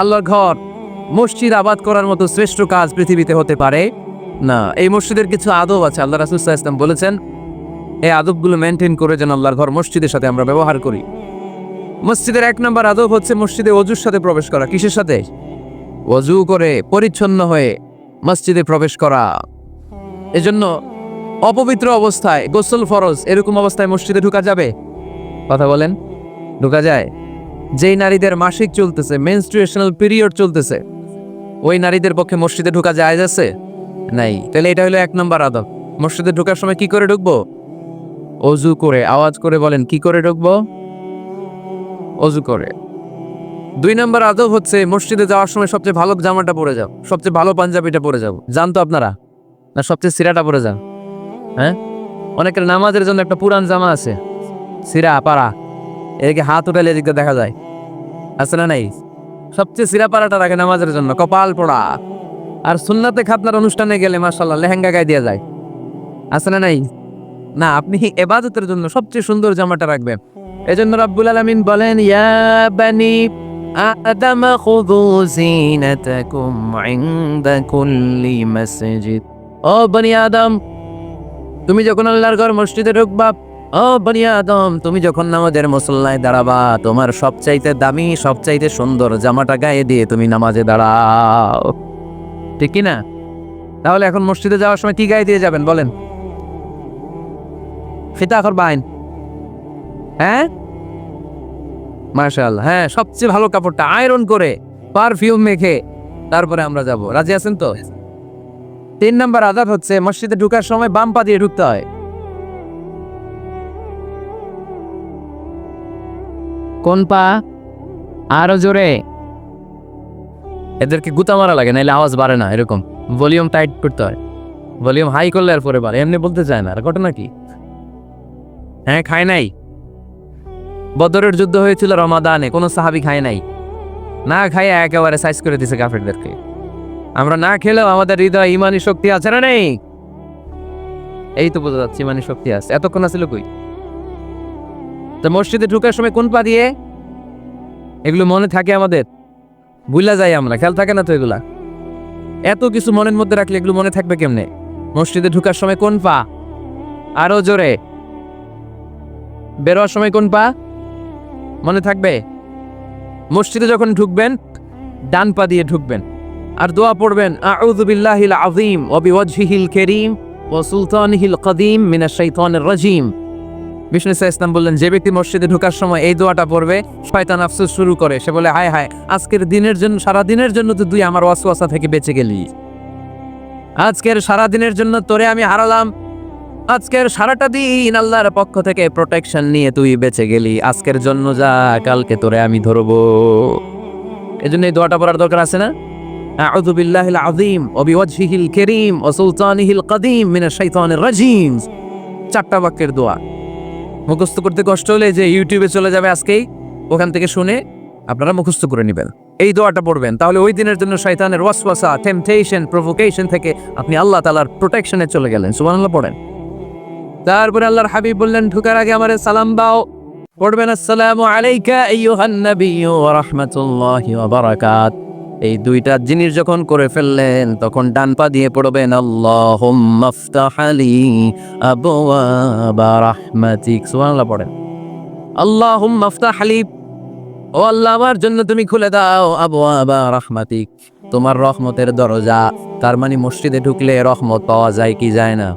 আল্লাহর ঘর মসজিদ আবাদ করার মতো শ্রেষ্ঠ কাজ পৃথিবীতে হতে পারে না। এই মসজিদের কিছু আদব আছে, আল্লাহ রাসূল সাল্লাল্লাহু আলাইহি ওয়াসাল্লাম বলেছেন এই আদবগুলো মেনটেন করে যেন আল্লাহর ঘর মসজিদের সাথে আমরা ব্যবহার করি। মসজিদের 1 নম্বর আদব হচ্ছে মসজিদে ওযুর সাথে প্রবেশ করা। কিসের সাথে? ওযু করে পরিচ্ছন্ন হয়ে মসজিদে প্রবেশ করা। এজন্য অপবিত্র অবস্থায়, গোসল ফরজ, এরকম অবস্থায় মসজিদে ঢোকা যাবে? কথা বলেন, ঢোকা যায়? যেই নারীদের মাসিক চলতেছে, মেনস্ট্রুয়েশনাল পিরিয়ড চলতেছে, ওই নারীদের পক্ষে মসজিদে ঢোকা জায়েজ আছে? নাই। তাহলে এটা হলো 1 নম্বর আদব। মসজিদে ঢোকার সময় কি করে ঢুকবো? ওযু করে। আওয়াজ করে বলেন, কি করে ঢুকবো? ওযু করে। 2 নম্বর আদব হচ্ছে মসজিদে যাওয়ার সময় সবচেয়ে ভালো জামাটা পরে যাও, সবচেয়ে ভালো পাঞ্জাবিটা পরে যাও। জানতো আপনারা? না সবচেয়ে সিরাটা পরে যান? হ্যাঁ, অনেকের নামাজের জন্য একটা পুরান জামা আছে, সিরা পাড়া, এদিকে হাত উঠালে এদিকে দেখা যায়, আছে না নাই? সবচেয়ে সিরা পাড়াটা রাখে নামাজের জন্য, কপাল পোড়া। আর সুন্নাতে খাতনার অনুষ্ঠানে গেলে মাশাআল্লাহ লেহেঙ্গা গায়ে দিয়ে যায়, আছে না নাই? না, আপনি ইবাদতের জন্য সবচেয়ে সুন্দর জামাটা রাখবেন। এজন্য রাব্বুল আলামিন বলেন, ইয়া বানি আদম খুযু জিনাতাকুম ইনদা কুল্লি মাসজিদ। ও বনি আদম, তুমি যখন আল্লাহর ঘর মসজিদে ঢুকবা, ও বনি আদম, তুমি যখন নামাজের মুসল্লায় দাঁড়াবা, তোমার সবচাইতে দামি, সবচাইতে সুন্দর জামাটা গায়ে দিয়ে তুমি নামাজে দাঁড়াও। ঠিক কি না? তাহলে এখন মসজিদে যাওয়ার সময় কি গায়ে দিয়ে যাবেন বলেন? ফিতা করবেন? হ্যাঁ, মাশাআল্লাহ। হ্যাঁ, সবচেয়ে ভালো কাপড়টা আয়রন করে, পারফিউম মেখে তারপরে আমরা যাব। রাজি আছেন তো? 3 নম্বর আদব হচ্ছে মসজিদে ঢোকার সময় বাম পা দিয়ে ঢুকতে হয়। কোন পা? আরো জোরে। এদেরকে গুতা মারা লাগে, নাইলে আওয়াজ বাড়ে না। এরকম ভলিউম টাইট করতে হয়, ভলিউম হাই করলে আর পরে বাড়ে, এমনি বলতে চায় না। আর ঘটনা কি? হ্যাঁ, খায় নাই। বদরের যুদ্ধ হয়েছিল রমাদানে, কোনো সাহাবী খায় নাই, না খায় একেবারে সাইজ করে দিছে কাফেরদেরকে। আমরা না খেলেও আমাদের হৃদয় ইমানি শক্তি আছে না নেই? এই তো বোঝা যাচ্ছে ইমানি শক্তি আছে। এতক্ষণ আছিল কই? তো মসজিদে ঢোকার সময় কোন পা দিয়ে? এগুলো মনে থাকে আমাদের? ভুলা যায় আমরা, খেয়াল থাকে না তো এগুলা। এত কিছু মনের মধ্যে রাখলে এগুলো মনে থাকবে কেমনে? মসজিদে ঢোকার সময় কোন পা? আরো জোরে। বেরোয়ার সময় কোন পা? মনে থাকবে? মসজিদে যখন ঢুকবেন ডান পা দিয়ে ঢুকবেন, আর দোয়া পড়বেন, আউযু বিল্লাহিল আযীম ওয়া বিওয়াজহিল কারীম ওয়া সুলতানিহিল কদীম মিনাশ শাইতানির রাজীম। বিষ্ণু ইসলাম বললেন, যে ব্যক্তি মসজিদে ঢোকার সময় এই দোয়াটা পড়বে, শয়তান আফসোস শুরু করে, সে বলে, হায় হায়, আজকের দিনের জন্য, সারা দিনের জন্য তো তুই আমার ওয়াসওয়াসা থেকে বেঁচে গেলি, আজকের সারা দিনের জন্য তোরে আমি হারালাম, আজকের সারাটা দিন আল্লাহর পক্ষ থেকে প্রোটেকশন নিয়ে তুই বেঁচে গেলি, আজকের জন্য যা, কালকে তোরে আমি ধরবো। এজন্য এই দোয়াটা পড়ার দরকার আছে না? আউযু বিল্লাহিল আযীম ওয়া বিওয়াজহিল কারীম ওয়া সুলতানিহিল কদীম মিনাশ শাইতানির রাজীম। 4টা বাক্যের দোয়া। মুখস্থ করতে কষ্ট হলে যে ইউটিউবে চলে যাবে আজকেই, ওখান থেকে শুনে আপনারা মুখস্থ করে নেবেন। এই দোয়াটা পড়বেন, তাহলে ওই দিনের জন্য শয়তানের ওয়াসওয়াসা, টেম্পটেশন, প্রভোকেশন থেকে আপনি আল্লাহ তাআলার প্রোটেকশনে চলে গেলেন। সুবহানাল্লাহ পড়েন। তারপরে আল্লাহর হাবিব বললেন, ঢোকার আগে আমারে সালাম দাও। পড়বেন, আসসালামু আলাইকা আইয়ুহান নাবিয়্যু ওয়া রাহমাতুল্লাহি ওয়া বারাকাত। এই দুইটা জিনিস যখন করে ফেললেন, তখন ডান পা দিয়ে পড়বেন, আল্লাহুম্মা ইফতাহ লি আবওয়াবা রাহমাতিক। সুবহানাল্লাহ পড়েন। আল্লাহুম্মা ইফতাহ লি, ও আল্লাহ আমার জন্য তুমি খুলে দাও আবওয়াবা রাহমাতিক, তোমার রহমতের দরজা। তার মানে মসজিদে ঢুকলে রহমত পাওয়া যায় কি যায় না?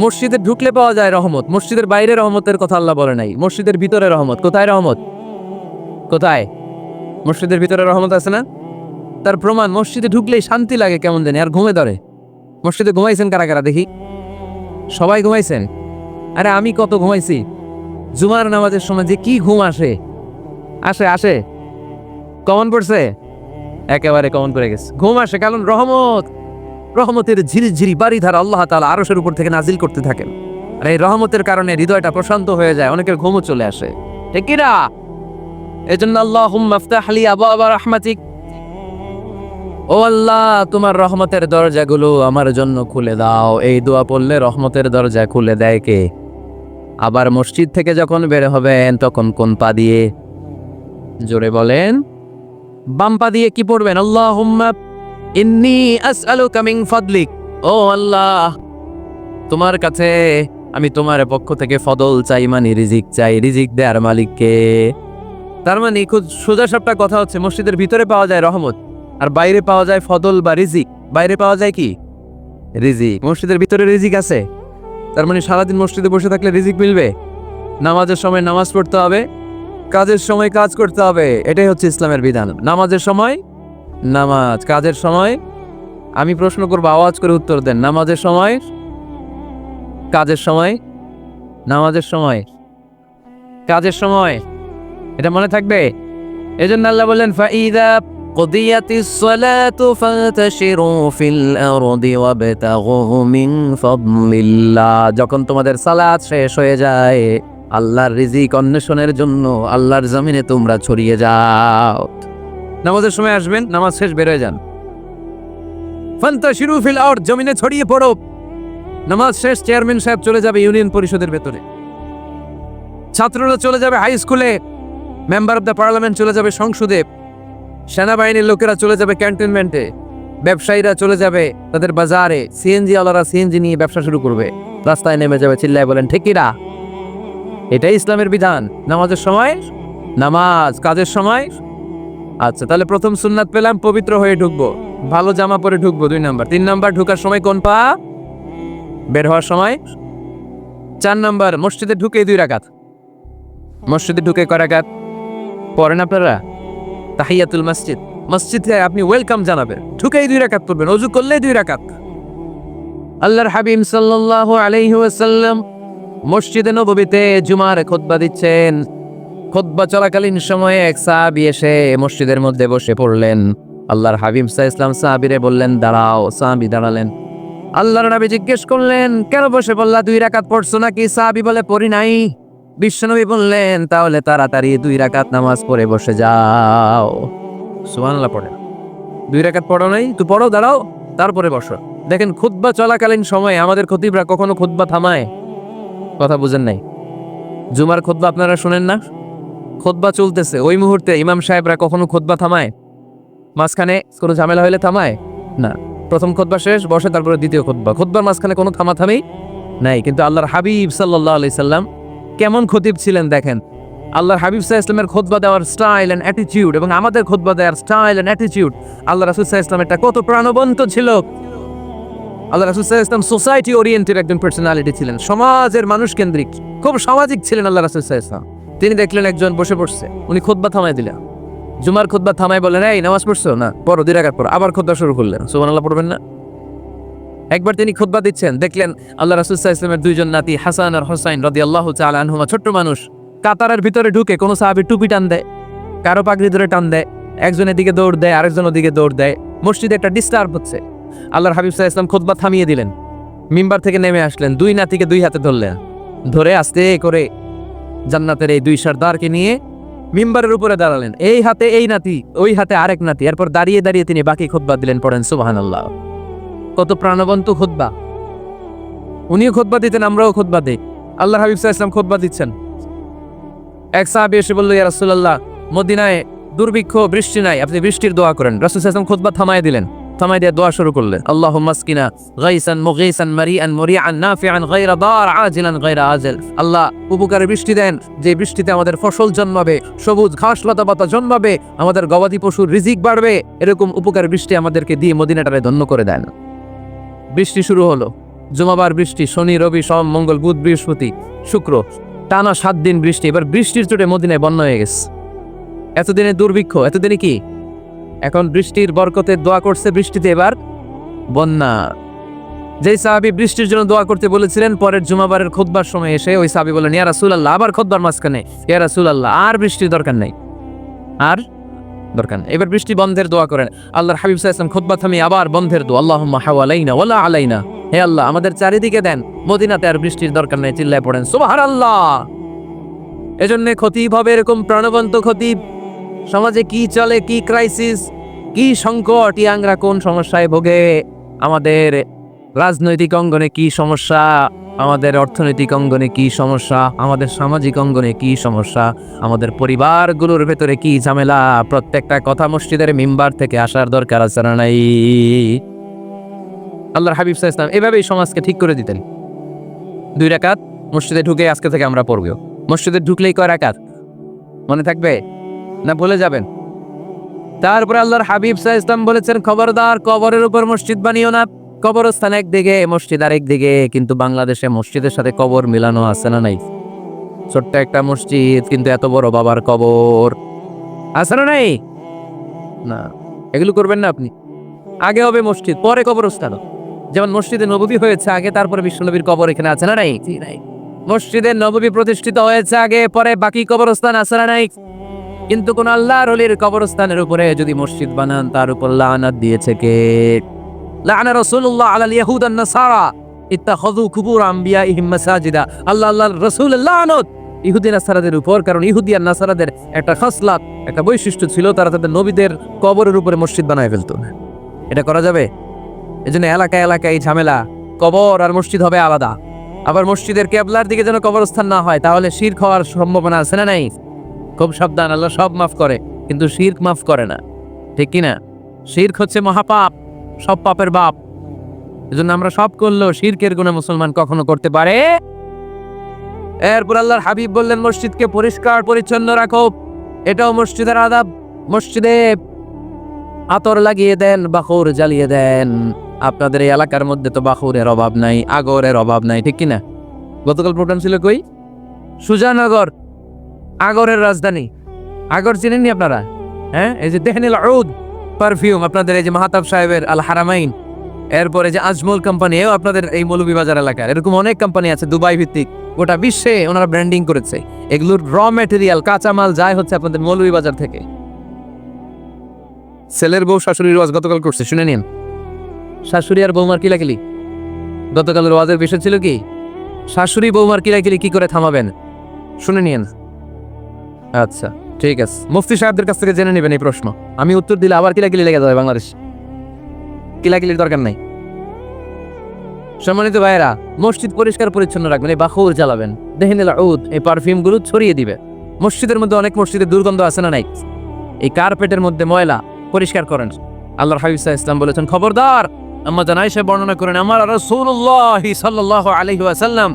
মসজিদে ঢুকলে পাওয়া যায় রহমত, মসজিদের বাইরে রহমতের কথা আল্লাহ বলে নাই। মসজিদের ভিতরে রহমত। কোথায় রহমত? কোথায়? মসজিদের ভিতরে রহমত আছে না? তার প্রমাণ, মসজিদে ঢুকলেই শান্তি লাগে কেমন জানি, আর ঘুমে ধরে। মসজিদে ঘুমাইছেন কারা কারা দেখি? সবাই ঘুমাইছেন? আরে আমি কত ঘুমাইছি। জুমার নামাজের সময় যে কি ঘুম আসে, আসে আসে কমন পড়ছে, একেবারে কমন করে গেছে। ঘুম আসে কারণ রহমতের ঝিরিঝিরি বাড়িধারা আল্লাহ তাআলা আরশের উপর থেকে নাজিল করতে থাকেন। আর এই রহমতের কারণে হৃদয়টা প্রশান্ত হয়ে যায়, অনেকের ঘুমও চলে আসে, ঠিক কি না? এজন্য আল্লাহুম্মা ইফতাহ লি আবওয়াবা রাহমাতিক, ও আল্লাহ তোমার রহমতের দরজাগুলো আমার জন্য খুলে দাও। এই দোয়া পড়লে রহমতের দরজা খুলে দেয় কে? আবার মসজিদ থেকে যখন বের হবেন তখন কোন পা দিয়ে? জোরে বলেন। বাম পা দিয়ে কি পড়বেন? আল্লাহুম্মা ইন্নী আসআলুকা মিন ফাদলিক, ও আল্লাহ তোমার কাছে আমি তোমার পক্ষ থেকে ফদল চাই, মানে রিজিক চাই। রিজিক দেয়ার মালিককে। তার মানে খুব সোজা সাপটা কথা হচ্ছে, মসজিদের ভিতরে পাওয়া যায় রহমত, আর বাইরে পাওয়া যায় ফদল বা রিজিক। বাইরে পাওয়া যায় কি? রিজিক। মসজিদের ভিতরে রিজিক আছে। তার মানে সারাদিন মসজিদে বসে থাকলে রিজিক মিলবে? নামাজের সময় নামাজ পড়তে হবে, কাজের সময় কাজ করতে হবে। এটাই হচ্ছে ইসলামের বিধান। নামাজের সময় নামাজ, কাজের সময়। আমি প্রশ্ন করবো, আওয়াজ করে উত্তর দেন। নামাজের সময়, কাজের সময়, নামাজের সময়, কাজের সময়। এটা মনে থাকবে। এজন্য আল্লাহ বললেন, ফাইদা কুদিয়াতিস সালাতু ফান্তাশিরু ফিল আরদি ওয়াবতাগু মিন ফাদলিল্লাহ। যখন তোমাদের সালাত শেষ হয়ে যায়, আল্লাহর রিজিক অন্বেষণের জন্য আল্লাহর জমিনে তোমরা ছড়িয়ে যাও। নামাজের সময় আসবেন, নামাজ শেষ বের হয়ে যান। ফান্তাশিরু ফিল আরদ, জমিনে ছড়িয়ে পড়ো। নামাজ শেষ, চেয়ারম্যান সাহেব চলে যাবে ইউনিয়ন পরিষদের ভেতরে, ছাত্ররা চলে যাবে হাই স্কুলে, মেম্বার অফ দ্য পার্লামেন্ট চলে যাবে সংসদে, সেনাবাহিনীর লোকেরা চলে যাবে ক্যান্টনমেন্টে, ব্যবসায়ীরা চলে যাবে তাদের বাজারে, সিএনজি ওয়ালারা সিএনজি নিয়ে ব্যবসা শুরু করবে, রাস্তায় নেমে যাবে, চিল্লায় বলেন ঠিক কিনা? এটাই ইসলামের বিধান। নামাজের সময় নামাজ, কাজের সময়। আচ্ছা, তাহলে প্রথম সুন্নাত পেলাম, পবিত্র হয়ে ঢুকবো, ভালো জামা পরে ঢুকবো 2 নাম্বার। 3 নাম্বার, ঢুকার সময় কোন পা? বের হওয়ার সময়। 4 নাম্বার, মসজিদে ঢুকে 2 রাকাত। মসজিদে ঢুকে কয় রাকাত পড়েন আপনারা? তাহিয়াতুল মসজিদ। মসজিদে আপনি ওয়েলকাম জানাবেন, ঢুকেই 2 রাকাত পড়বেন, ওযু করলে 2 রাকাত। আল্লাহর হাবিব সাল্লাল্লাহু আলাইহি ওয়াসাল্লাম মসজিদে নববীতে জুমার খুতবা দিচ্ছেন। খুতবা চলাকালীন সময়ে এক সাহাবী এসে মসজিদের মধ্যে বসে পড়লেন। আল্লাহর হাবিব সাল্লাল্লাহু আলাইহি ওয়াসাল্লাম সাহাবীরে বললেন, দাঁড়াও। সাহাবী দাঁড়ালেন। আল্লাহর নবী জিজ্ঞেস করলেন, কেন বসে পড়লা? 2 রাকাত পড়ছো নাকি? সাহাবী বলে, পড়ি নাই। বিশ্বনবী বললেন, তাহলে তাড়াতাড়ি 2 রাকাত নামাজ পড়ে বসে যাও। সুবহানাল্লাহ পড়ে। 2 রাকাত পড়ো নাই? তো পড়ো, দাঁড়াও, তারপরে বসো। দেখেন, খুতবা চলাকালীন সময়ে আমাদের খতিবরা কখনো খুতবা থামায়? কথা বুঝেন নাই? জুমার খুতবা আপনারা শুনেন না? খুতবা চলতেছে, ওই মুহূর্তে ইমাম সাহেবরা কখনো খুতবা থামায়? মাঝখানে কোনো ঝামেলা হইলে থামায় না। প্রথম খুতবা শেষ, বসে, তারপরে দ্বিতীয় খুতবা। খুতবার মাঝখানে কোনো থামাথামি নাই। কিন্তু আল্লাহর হাবিব সাল্লাল্লাহু আলাইহি সাল্লাম কেমন খতিব ছিলেন দেখেন। আল্লাহর হাবিব সাল্লাল্লাহু আলাইহি সাল্লামের খুতবা দেওয়ার স্টাইল এন্ড অ্যাটিটিউড এবং আমাদের খুতবা দেওয়ার স্টাইল এন্ড অ্যাটিটিউড, আল্লাহ রাসূল সাল্লাল্লাহু আলাইহি সাল্লামেরটা কত প্রাণবন্ত ছিল। আল্লাহ রাসূল সাল্লাল্লাহু আলাইহি সাল্লাম সোসাইটি ওরিয়েন্টেড একজন পার্সোনালিটি ছিলেন, সমাজের মানুষ কেন্দ্রিক, খুব সামাজিক ছিলেন আল্লাহ রাসূল সাল্লাল্লাহু আলাইহি সাল্লাম। তিনি দেখলেন একজন বসে পড়ছে, উনি খুতবা থামায় দিলেন। জুমার খুতবা থামায় বললেন, এই নামাজ পড়ছো না? পড়ো, 2 রাকাত পড়ো। আবার খুতবা শুরু করলেন। সুবহানাল্লাহ পড়বেন না? একবার তিনি খুতবা দিচ্ছেন, দেখলেন আল্লাহ রাসূল সাল্লাল্লাহু আলাইহি ওয়াসাল্লামের 2 জন নাতি হাসান আর হুসাইন রাদিয়াল্লাহু তাআলা আনহুমা ছোট্ট মানুষ, কাতারের ভিতরে ঢুকে কোন সাহাবী টুপি টান দেয়, কারো পাগড়ি ধরে টান দেয়, একজন এদিকে দৌড় দেয়, আরেকজন ওদিকে দৌড় দেয়, মসজিদে একটা ডিস্টার্ব হচ্ছে। আল্লাহর হাবিব সাল্লাল্লাহু আলাইহি ওয়াসাল্লাম খুতবা থামিয়ে দিলেন, মিম্বার থেকে নেমে আসলেন, দুই নাতিকে দুই হাতে ধরলেন, ধরে আস্তে করে জান্নাতের এই দুই সর্দারকে নিয়ে মিম্বারের উপরে দাঁড়ালেন, এই হাতে এই নাতি, ওই হাতে আরেক নাতি। এরপর দাঁড়িয়ে দাঁড়িয়ে তিনি বাকি খুতবা দিলেন। পড়েন সুবহানাল্লাহ। কত প্রাণবন্ত খুতবা। উনিও খুতবা দিতেন, আমরাও খুতবা দিই। আল্লাহর হাবিব সাল্লাল্লাহু আলাইহি ওয়াসাল্লাম খুতবা দিচ্ছেন, এক সাহাবী এসে বলল, ইয়া রাসূলুল্লাহ, মদিনায় দুর্ভিক্ষ, বৃষ্টি নাই, আপনি বৃষ্টির দোয়া করেন। রাসূল সাল্লাল্লাহু আলাইহি ওয়াসাল্লাম খুতবা থামায় দিলেন, থামায় দিয়ে দোয়া শুরু করলেন, আল্লাহুম্মা আসকিনা গাইসান মুগীসান মারিআন মুরিআন নাফিআন গায়রা দার আজিলান গায়রা আজিল। আল্লাহ, উপকারে বৃষ্টি দেন, যে বৃষ্টিতে আমাদের ফসল জন্মাবে, সবুজ ঘাস লতা পাতা জন্মাবে, আমাদের গবাদি পশুর রিজিক বাড়বে, এরকম উপকার বৃষ্টি আমাদেরকে দিয়ে মদিনাটারে ধন্য করে দেন। বৃষ্টি শুরু হলো, জুমাবার বৃষ্টি, শনি রবি সোম মঙ্গল বুধ বৃহস্পতি শুক্র, টানা 7 দিন বৃষ্টি। এবার বৃষ্টির চোটে মদিনায় বন্যা হয়ে গেছে। এতদিনে দুর্ভিক্ষ, এতদিনে কি, এখন বৃষ্টির বরকতে দোয়া করছে, বৃষ্টিতে এবার বন্যা। যেই সাহাবী বৃষ্টির জন্য দোয়া করতে বলেছিলেন, পরের জুমাবারের খুতবার সময় এসে ওই সাহাবী বললেন, ইয়া রাসূলুল্লাহ, আবার খুতবার মাঝখানে, ইয়া রাসূলুল্লাহ, আর বৃষ্টির দরকার নেই, আর দরকার নেই, এবার বৃষ্টি বন্ধের দোয়া করেন। আল্লাহর হাবিব সাল্লাল্লাহু আলাইহি ওয়াসাল্লাম খুতবা থামিয়ে আবার বন্ধের দোয়া, আল্লাহুম্মা হাওয়ালাইনা ওয়ালা আলাইনা, হে আল্লাহ আমাদের চারিদিকে দেন, মদিনাতে আর বৃষ্টির দরকার নেই। চিল্লায় পড়েন সুবহানাল্লাহ। এজন্য খতিব হবে এরকম প্রাণবন্ত খতিব। সমাজে কি চলে, কি ক্রাইসিস, কি সংকট, ইয়াংরা কোন সমস্যায় ভোগে, আমাদের রাজনৈতিক অঙ্গনে কি সমস্যা, আমাদের অর্থনৈতিক অঙ্গনে কি সমস্যা, আমাদের সামাজিক অঙ্গনে কি সমস্যা, আমাদের পরিবারগুলোর ভেতরে কি ঝামেলা, প্রত্যেকটা কথা মসজিদের মিম্বার থেকে আসার দরকার আছে না নাই? আল্লাহর হাবিব সাল্লাল্লাহু আলাইহি ওয়াসাল্লাম এভাবেই সমাজকে ঠিক করে দিতেন। 2 রাকাত মসজিদে ঢুকে আজকে থেকে আমরা পড়ব। মসজিদে ঢুকলেই কয় রাকাত মনে থাকবে না ভুলে যাবেন? তারপরে আল্লাহর হাবিব সাল্লাল্লাহু আলাইহি ওয়াসাল্লাম বলেছেন, খবরদার কবরের উপর মসজিদ বানিও না। কবরস্থান একদিকে, মসজিদ আরেকদিকে, কিন্তু বাংলাদেশে মসজিদের সাথে কবর মিলানো আছে না নাই? ছোট্ট একটা মসজিদ, কিন্তু এত বড় বাবার কবর আছে না নাই? না, এগুলো করবেন না আপনি। আগে হবে মসজিদ, পরে কবরস্থান। যেমন মসজিদে নববী হয়েছে আগে, তারপরে বিশ্বনবীর কবর এখানে আছে না নাই? নাই। মসজিদে নববী প্রতিষ্ঠিত হয়েছে আগে, পরে বাকি কবরস্থান আছে না নাই? কিন্তু কোন আল্লাহর ওলির কবরস্থানের উপরে যদি মসজিদ বানান, তার উপর লানাত দিয়েছে কে? লাআনা রাসূলুল্লাহ আলাল ইয়াহুদ ওয়ান নাসারা ইত্তাখাযু কুবুর আমবিয়াইহিম মাসাজিদা। আল্লাহর রাসূলের লানত ইহুদি নাসারাদের উপর, কারণ ইহুদি আর নাসারাদের একটা খাসলাত, একটা বৈশিষ্ট্য ছিল, তারা তাদের নবীদের কবরের উপরে মসজিদ বানায় ফেলতো। এটা করা যাবে? এজন্য এলাকায় এলাকায় ঝামেলা, কবর আর মসজিদ হবে আলাদা। আবার মসজিদের কিবলার দিকে যেন কবরস্থান না হয়, তাহলে শিরক হওয়ার সম্ভাবনা আছে না নাই? খুব সাবধান, আল্লাহ সব মাফ করে কিন্তু শিরক মাফ করে না, ঠিক কি না? শিরক হচ্ছে মহাপাপ, সব পাপের বাপ। এজন্য আমরা সব করলেও শিরকের গুনাহ মুসলমান কখনো করতে পারে। এরপর আল্লাহর হাবিব বললেন, মসজিদকে পরিষ্কার পরিচ্ছন্ন রাখো, এটাও মসজিদের আদাব। মসজিদে আতর লাগিয়ে দেন, বাখুর জ্বালিয়ে দেন। আপনাদের এই এলাকার মধ্যে তো বাখুরের অভাব নাই, আগরের অভাব নাই, ঠিক কিনা? গতকাল প্রোগ্রাম ছিল কই? সুজানগর, আগরের রাজধানী। আগর চিনেননি আপনারা? হ্যাঁ, এই যে দেহনিল উদ পারফিউম, আপনাদের এই যে মাহতাব সাহেবের আল হারামাইন, এরপরে যে আজমল কোম্পানি, এও আপনাদের এই মৌলভীবাজার এলাকার। এরকম অনেক কোম্পানি আছে দুবাই ভিত্তিক, গোটা বিশ্বে ওনারা ব্র্যান্ডিং করেছে। এগুলোর র ম্যাটেরিয়াল, কাঁচামাল যায় হচ্ছে আপনাদের মৌলভীবাজার থেকে। ছেলের বউ শাশুড়ির ওয়াজ গতকাল করছে, শুনে নিন। শাশুড়ি আর বৌমার কিলাকিলি, গতকালের ওয়াজের বিষয় ছিল কি? শাশুড়ি বৌমার কিলাকিলি কি করে থামাবেন, শুনে নিন। আচ্ছা ঠিক আছে, মুফতি সাহেবদের কাছ থেকে জেনে নেবেন এই প্রশ্ন। আমি উত্তর দিলে আবার কিলাকিলি লেগে যাবে বাংলাদেশ। কিলাকিলির দরকার নাই। সম্মানিত ভাইয়েরা, মসজিদ পরিষ্কার পরিচ্ছন্ন রাখবেন, এই বাখুর জ্বালাবেন, দেহনিল উদ, এই পারফিউম গুলো ছড়িয়ে দিবে। মসজিদের মধ্যে অনেক মসজিদে দুর্গন্ধ আছে না নাই? এই কার্পেটের মধ্যে ময়লা, পরিষ্কার করেন। আল্লাহর হাবিব সাল্লাল্লাহু আলাইহি ওয়াসাল্লাম বলেছেন, খবরদার, আম্মা জান আয়েশা বর্ণনা করেন, আমার রাসূলুল্লাহ সাল্লাল্লাহু আলাইহি ওয়াসাল্লাম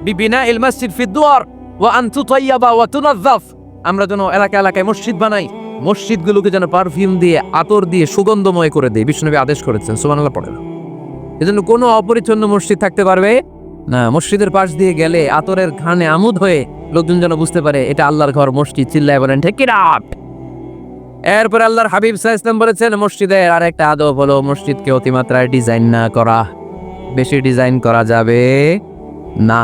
বিবিনাইল মসজিদ ফি দুয়ার ওয়া আন তুতাইয়াবা ওয়া তুনাযাফ। আমরা যেন এলাকা এলাকায় মসজিদ বানাই, মসজিদগুলোকে যেন পারফিউম দিয়ে, আতর দিয়ে সুগন্ধময় করে দেই। বিশ্বনবী আদেশ করেছেন, সুবহানাল্লাহ পড়েন। এজন্য কোনো অপরিচ্ছন্ন মসজিদ থাকতে পারবে না। মসজিদের পাশ দিয়ে গেলে আতরের ঘ্রাণে আমোদ হয়ে লোকজন যেন বুঝতে পারে এটা আল্লাহর ঘর, মসজিদ। চিল্লায় বলেন ঠিক কি না? এরপর আল্লাহর হাবিব সাল্লাল্লাহু আলাইহি ওয়াসাল্লাম বলেছেন, মসজিদের আরেকটা আদব হলো মসজিদকে অতিমাত্রায় ডিজাইন না করা। বেশি ডিজাইন করা যাবে না।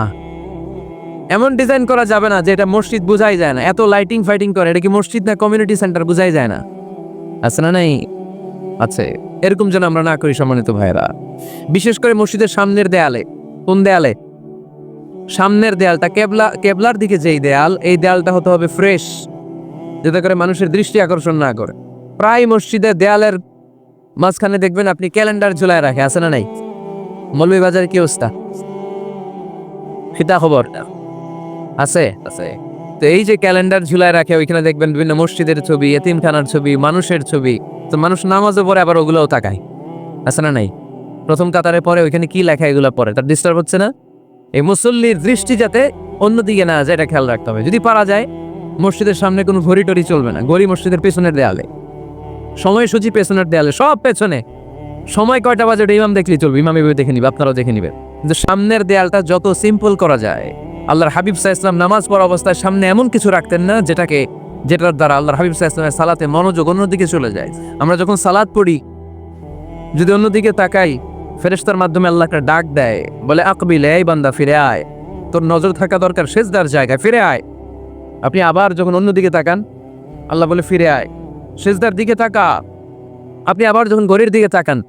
এমন ডিজাইন করা যাবে না যে এটা মসজিদ বোঝাই যায় না, এত লাইটিং ফাইটিং করে, এটা কি মসজিদ না কমিউনিটি সেন্টার বোঝাই যায় না? আছে না নাই? আছে। এরকম যেন আমরা না করি সম্মানিত ভাইরা। বিশেষ করে মসজিদের সামনের দেয়ালে, কোন দেয়ালে? সামনের দেয়ালটা কেবলার দিকে যেই দেয়াল, এই দেয়ালটা হতে হবে ফ্রেশ, যাতে করে মানুষের দৃষ্টি আকর্ষণ না করে। প্রায় মসজিদের দেয়ালের মাঝখানে দেখবেন আপনি ক্যালেন্ডার ঝুলায় রাখে, আছে না নাই? মৌলভীবাজারে কি অবস্থা? সেটা খবর আছে আছে। তো এই যে ক্যালেন্ডার ঝুলায় রাখে, ওইখানে দেখবেন বিভিন্ন মসজিদের ছবি, এতিমখানার ছবি, মানুষের ছবি। তো মানুষ নামাজও পড়ে, আবার ওগুলোও তাকায়, আছে না নাই? প্রথম কাতারে পরে ওইখানে কি লেখা, এগুলো পরে তার ডিস্টার্ব হচ্ছে না? এই মুসল্লির দৃষ্টি যাতে অন্যদিকে না যায়, এটা খেয়াল রাখতে হবে। যদি পারা যায় মসজিদের সামনে কোনো ঘড়ি টড়ি চলবে না, ঘড়ি মসজিদের পেছনের দেয়ালে, সময়সূচি পেছনের দেয়ালে, সব পেছনে। সময় কয়টা বাজে ওটা ইমাম দেখলেই চলবে, ইমাম এভাবে দেখে নিবে, আপনারাও দেখে নিবেন। কিন্তু সামনের দেয়ালটা যত সিম্পল করা যায়। আল্লাহর হাবিব সাল্লাল্লাহু আলাইহি ওয়াসাল্লাম নামাজ পড়া অবস্থায় সামনে এমন কিছু রাখতেন না যেটার দ্বারা আল্লাহর হাবিব সাল্লাল্লাহু আলাইহি ওয়াসাল্লামের সালাতে মনোযোগ অন্যদিকে চলে যায়। আমরা যখন সালাত পড়ি, যদি অন্যদিকে তাকাই, ফেরেশতার মাধ্যমে আল্লাহ একটা ডাক দেয়, বলে আকবিল, এই বান্দা ফিরে আয়, তোর নজর থাকা দরকার সিজদার জায়গায়, ফিরে আয়। আপনি আবার যখন অন্যদিকে তাকান, আল্লাহ বলে ফিরে আয়, সিজদার দিকে তাকা। আপনি আবার যখন ঘড়ির দিকে তাকান,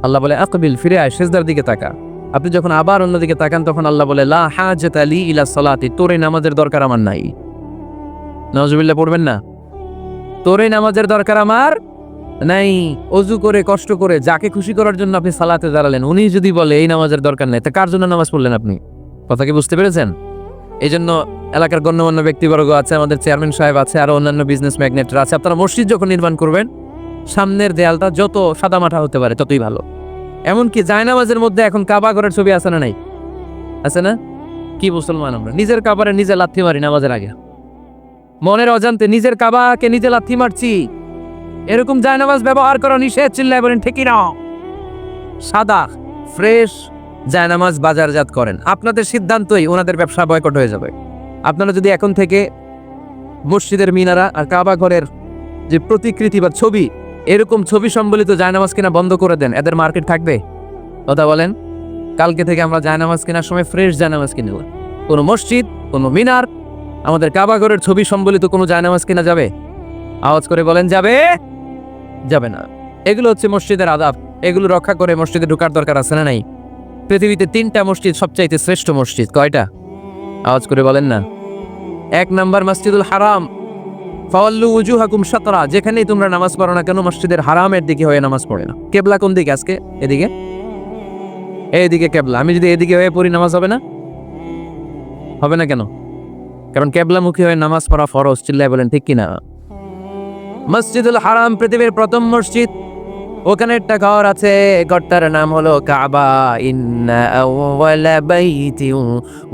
আল্লাহ বলে আকবিল, ফিরে আয়, সিজদার দিকে তাকা। আপনি যখন আবার অন্যদিকে তাকান, তখন আল্লাহ বলে লা হাজাতা লি ইলা সালাতি, তোর এই নামাজের দরকার আমার নাই। নাউজুবিল্লাহ পড়বেন না? তোর এই নামাজের দরকার আমার নাই। অজু করে কষ্ট করে যাকে খুশি করার জন্য আপনি সালাতে দাঁড়ালেন, উনি যদি বলে এই নামাজের দরকার নেই, তা কার জন্য নামাজ পড়লেন আপনি? কথা কি বুঝতে পেরেছেন? এই জন্য এলাকার গণ্যমান্য ব্যক্তিবর্গ আছে, আমাদের চেয়ারম্যান সাহেব আছে, আরো অন্যান্য বিজনেস ম্যাগনেটরা আছে, আপনারা মসজিদ যখন নির্মাণ করবেন, সামনের দেয়ালটা যত সাদামাটা হতে পারে ততই ভালো। এমনকি জায়নামাজের মধ্যে এখন কাবা ঘরের ছবি আছে না নাই? আছে না? কি মুসলমান আমরা, নিজের কাবারে নিজে লাথি মারি নামাজের আগে, মনের অজান্তে নিজের কাবাকে নিজে লাথি মারছি। এরকম জায়নামাজ ব্যবহার করা নিষেধ, চিল্লায় বলেন ঠিক না? সাদা ফ্রেশ জায়নামাজ বাজারজাত করেন, আপনাদের সিদ্ধান্তই ওনাদের ব্যবসা বয়কট হয়ে যাবে। আপনারা যদি এখন থেকে মসজিদের মিনারা আর কাবা ঘরের যে প্রতিকৃতি বা ছবি, এরকম ছবি সম্বলিত জায়নামাজ কিনা বন্ধ করে দেন, এদের মার্কেট থাকবে? কথা বলেন। কালকে থেকে আমরা জায়নামাজ কেনার সময় ফ্রেশ জায়নামাজ কিনব। কোনো মসজিদ, কোনো মিনার, আমাদের কাবা ঘরের ছবি সম্বলিত কোনো জায়নামাজ কিনা যাবে? আওয়াজ করে বলেন, যাবে? যাবে না। এগুলো হচ্ছে মসজিদের আদাব, এগুলো রক্ষা করে মসজিদে ঢোকার দরকার আছে না নাই? পৃথিবীতে 3টা মসজিদ সবচাইতে শ্রেষ্ঠ মসজিদ, কয়টা? আওয়াজ করে বলেন না। 1 নাম্বার মসজিদুল হারাম, ফাওয়াল্লু উজুহাকুম শাতরা, যেখানেই তোমরা নামাজ পড়ো না কেন মসজিদের হারামের দিকে হয়ে নামাজ পড়ে না। কেবলা কোন দিকে আজকে? এদিকে, এইদিকে কেবলা। আমি যদি এদিকে হয়ে পড়ি, নামাজ হবে না? হবে না কেন? কারণ কেবলামুখী হয়ে নামাজ পড়া ফরজ। চিল্লায় বলেন ঠিক কিনা? মসজিদুল হারাম পৃথিবীর প্রথম মসজিদ, ওখানে একটা ঘর আছে, ঘরটার নাম হলো কাবা। ইন্না আউওয়ালা বাইতিন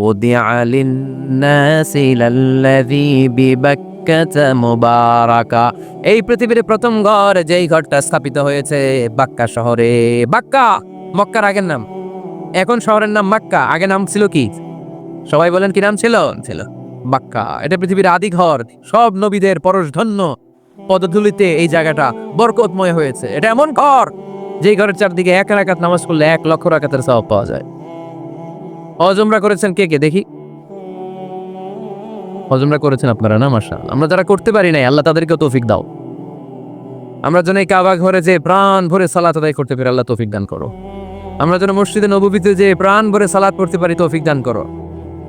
উদিআ লিন-নাসি লাল্লাযী বিবাক্কাতা মুবারাকা। এই পৃথিবীর প্রথম ঘর, যেই ঘরটা স্থাপিত হয়েছে বাক্কা শহরে। বাক্কা মক্কার আগের নাম, এখন শহরের নাম মক্কা। আগে নাম ছিল কি? সবাই বলেন কি নাম ছিল? বাক্কা। এটা পৃথিবীর আদি ঘর, সব নবীদের পরশধন্য পদধূলিতে এই জায়গাটা বরকতময় হয়েছে। এটা এমন ঘর, যেই ঘরের চারদিকে 1 রাকাত নামাজ পড়লে 1 লক্ষ রাকাতের সওয়াব পাওয়া যায়। হজ উমরা করেছেন কে কে দেখি? হজ উমরা করেছেন আপনারা না? মাশাআল্লাহ। আমরা যারা করতে পারি নাই, আল্লাহ তাদেরকে তৌফিক দাও। আমরা যেন এই কাবা ঘরে যে প্রাণ ভরে সালাত আদায় করতে পারি, আল্লাহ তৌফিক দান করো। আমরা যেন মসজিদে নববীতে যে প্রাণ ভরে সালাত পড়তে পারি, তৌফিক দান করো।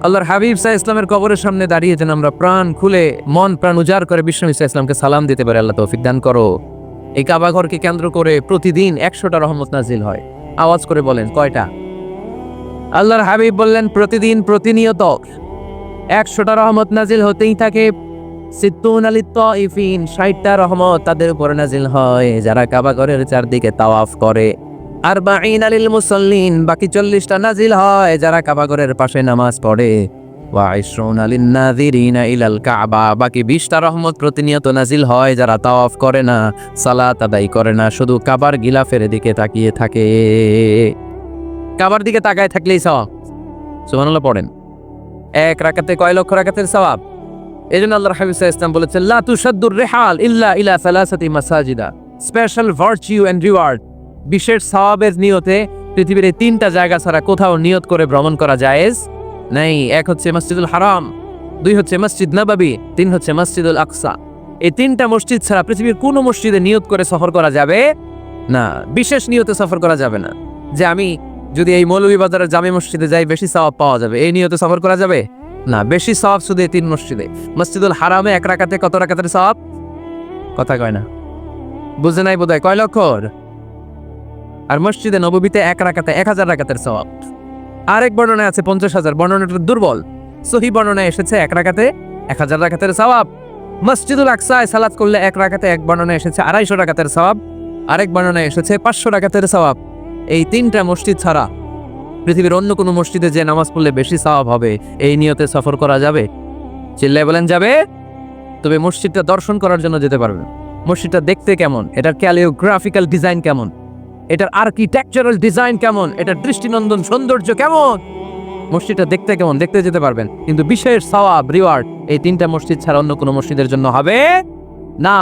আল্লাহর হাবিব সাল্লাল্লাহু ইসলামের কবরের সামনে দাঁড়িয়ে যেন আমরা প্রাণ খুলে, মন প্রাণ উজাড় করে বিশ্বনবী সাল্লাল্লাহু ইসলামকে সালাম দিতে পারি, আল্লাহ তৌফিক দান করো। এই কাবা ঘরকে কেন্দ্র করে প্রতিদিন 100টা রহমত নাজিল হয়। আওয়াজ করে বলেন কয়টা? আল্লাহর হাবিব বললেন প্রতিদিন, প্রতিনিয়ত 100টা রহমত নাজিল হতেই থাকে। 60টা রহমত তাদের উপর নাজিল হয় যারা কাবা ঘরের চারদিকে তাওয়াফ করে। 40 লিল মুসাল্লিন, বাকি 40টা নাজিল হয় যারা কাবা ঘরের পাশে নামাজ পড়ে। 20 লিন নাযিরিনা ইলাল কাবা, বাকি 20টা রহমত প্রতিনিয়ত নাজিল হয় যারা তাওয়াফ করে না, সালাত আদায় করে না, শুধু কাবার গিলাফের দিকে তাকিয়ে থাকে। কাবার দিকে তাকায় থাকলেই সওয়াব। সুবহানাল্লাহ পড়েন। 1 রাকাতে কয় লক্ষ রাকাতের সওয়াব? এজন্য আল্লাহর হাবিব সাল্লাল্লাহু আলাইহি ওয়াসাল্লাম বলেছেন, লা তুশাদ্দুর রিহাল ইল্লা ইলা সালাসাতি মাসাজিদা, স্পেশাল ভার্চু এন্ড রিওয়ার্ড, বিশেষ সওয়াবের নিয়তে পৃথিবীর 3টা জায়গা ছাড়া কোথাও নিয়ত করে ভ্রমণ করা জায়েজ নাই। এক হচ্ছে মসজিদুল হারাম, দুই হচ্ছে মসজিদ নববী, তিন হচ্ছে মসজিদুল আকসা। এই তিনটা মসজিদ ছাড়া পৃথিবীর কোনো মসজিদে নিয়ত করে সফর করা যাবে না, বিশেষ নিয়তে সফর করা যাবে না। যে আমি যদি এই মৌলভীবাজারের জামে মসজিদে যাই বেশি সওয়াব পাওয়া যাবে, এই নিয়তে সফর করা যাবে না। বেশি সওয়াব শুধু এই তিন মসজিদে। মসজিদুল হারামে এক রাকাতে কত রাকাতের সওয়াব? কথা কয় না, বুঝে নাই বোধহয়, কয় লক্ষর। আর মসজিদে নববীতে এক রাকাতে 1000 রাকাতের সওয়াব। আরেক বর্ণনায় আছে 50,000, বর্ণনাটা দুর্বল। সহি বর্ণনায় এসেছে এক রাকাতে 1000 রাকাতের সওয়াব। মসজিদুল আকসায় সালাত করলে এক রাকাতে, এক বর্ণনায় এসেছে 250 রাকাতের সওয়াব, আরেক বর্ণনায় এসেছে 500 রাকাতের সওয়াব। এই তিনটা মসজিদ ছাড়া পৃথিবীর অন্য কোনো মসজিদে যে নামাজ পড়লে বেশি সওয়াব হবে এই নিয়তে সফর করা যাবে? চিল্লায় বলেন যাবে। তবে মসজিদটা দর্শন করার জন্য যেতে পারবেন। মসজিদটা দেখতে কেমন, এটার ক্যালিওগ্রাফিক্যাল ডিজাইন কেমন, এটার আর্কিটেকচারাল ডিজাইন কেমন, এটার দৃষ্টিনন্দন সৌন্দর্য কেমন, মসজিদটা দেখতে কেমন, দেখতে যেতে পারবেন। কিন্তু বিশেষ সওয়াব রিওয়ার্ড এই তিনটা মসজিদ ছাড়া অন্য কোনো মসজিদের জন্য হবে না।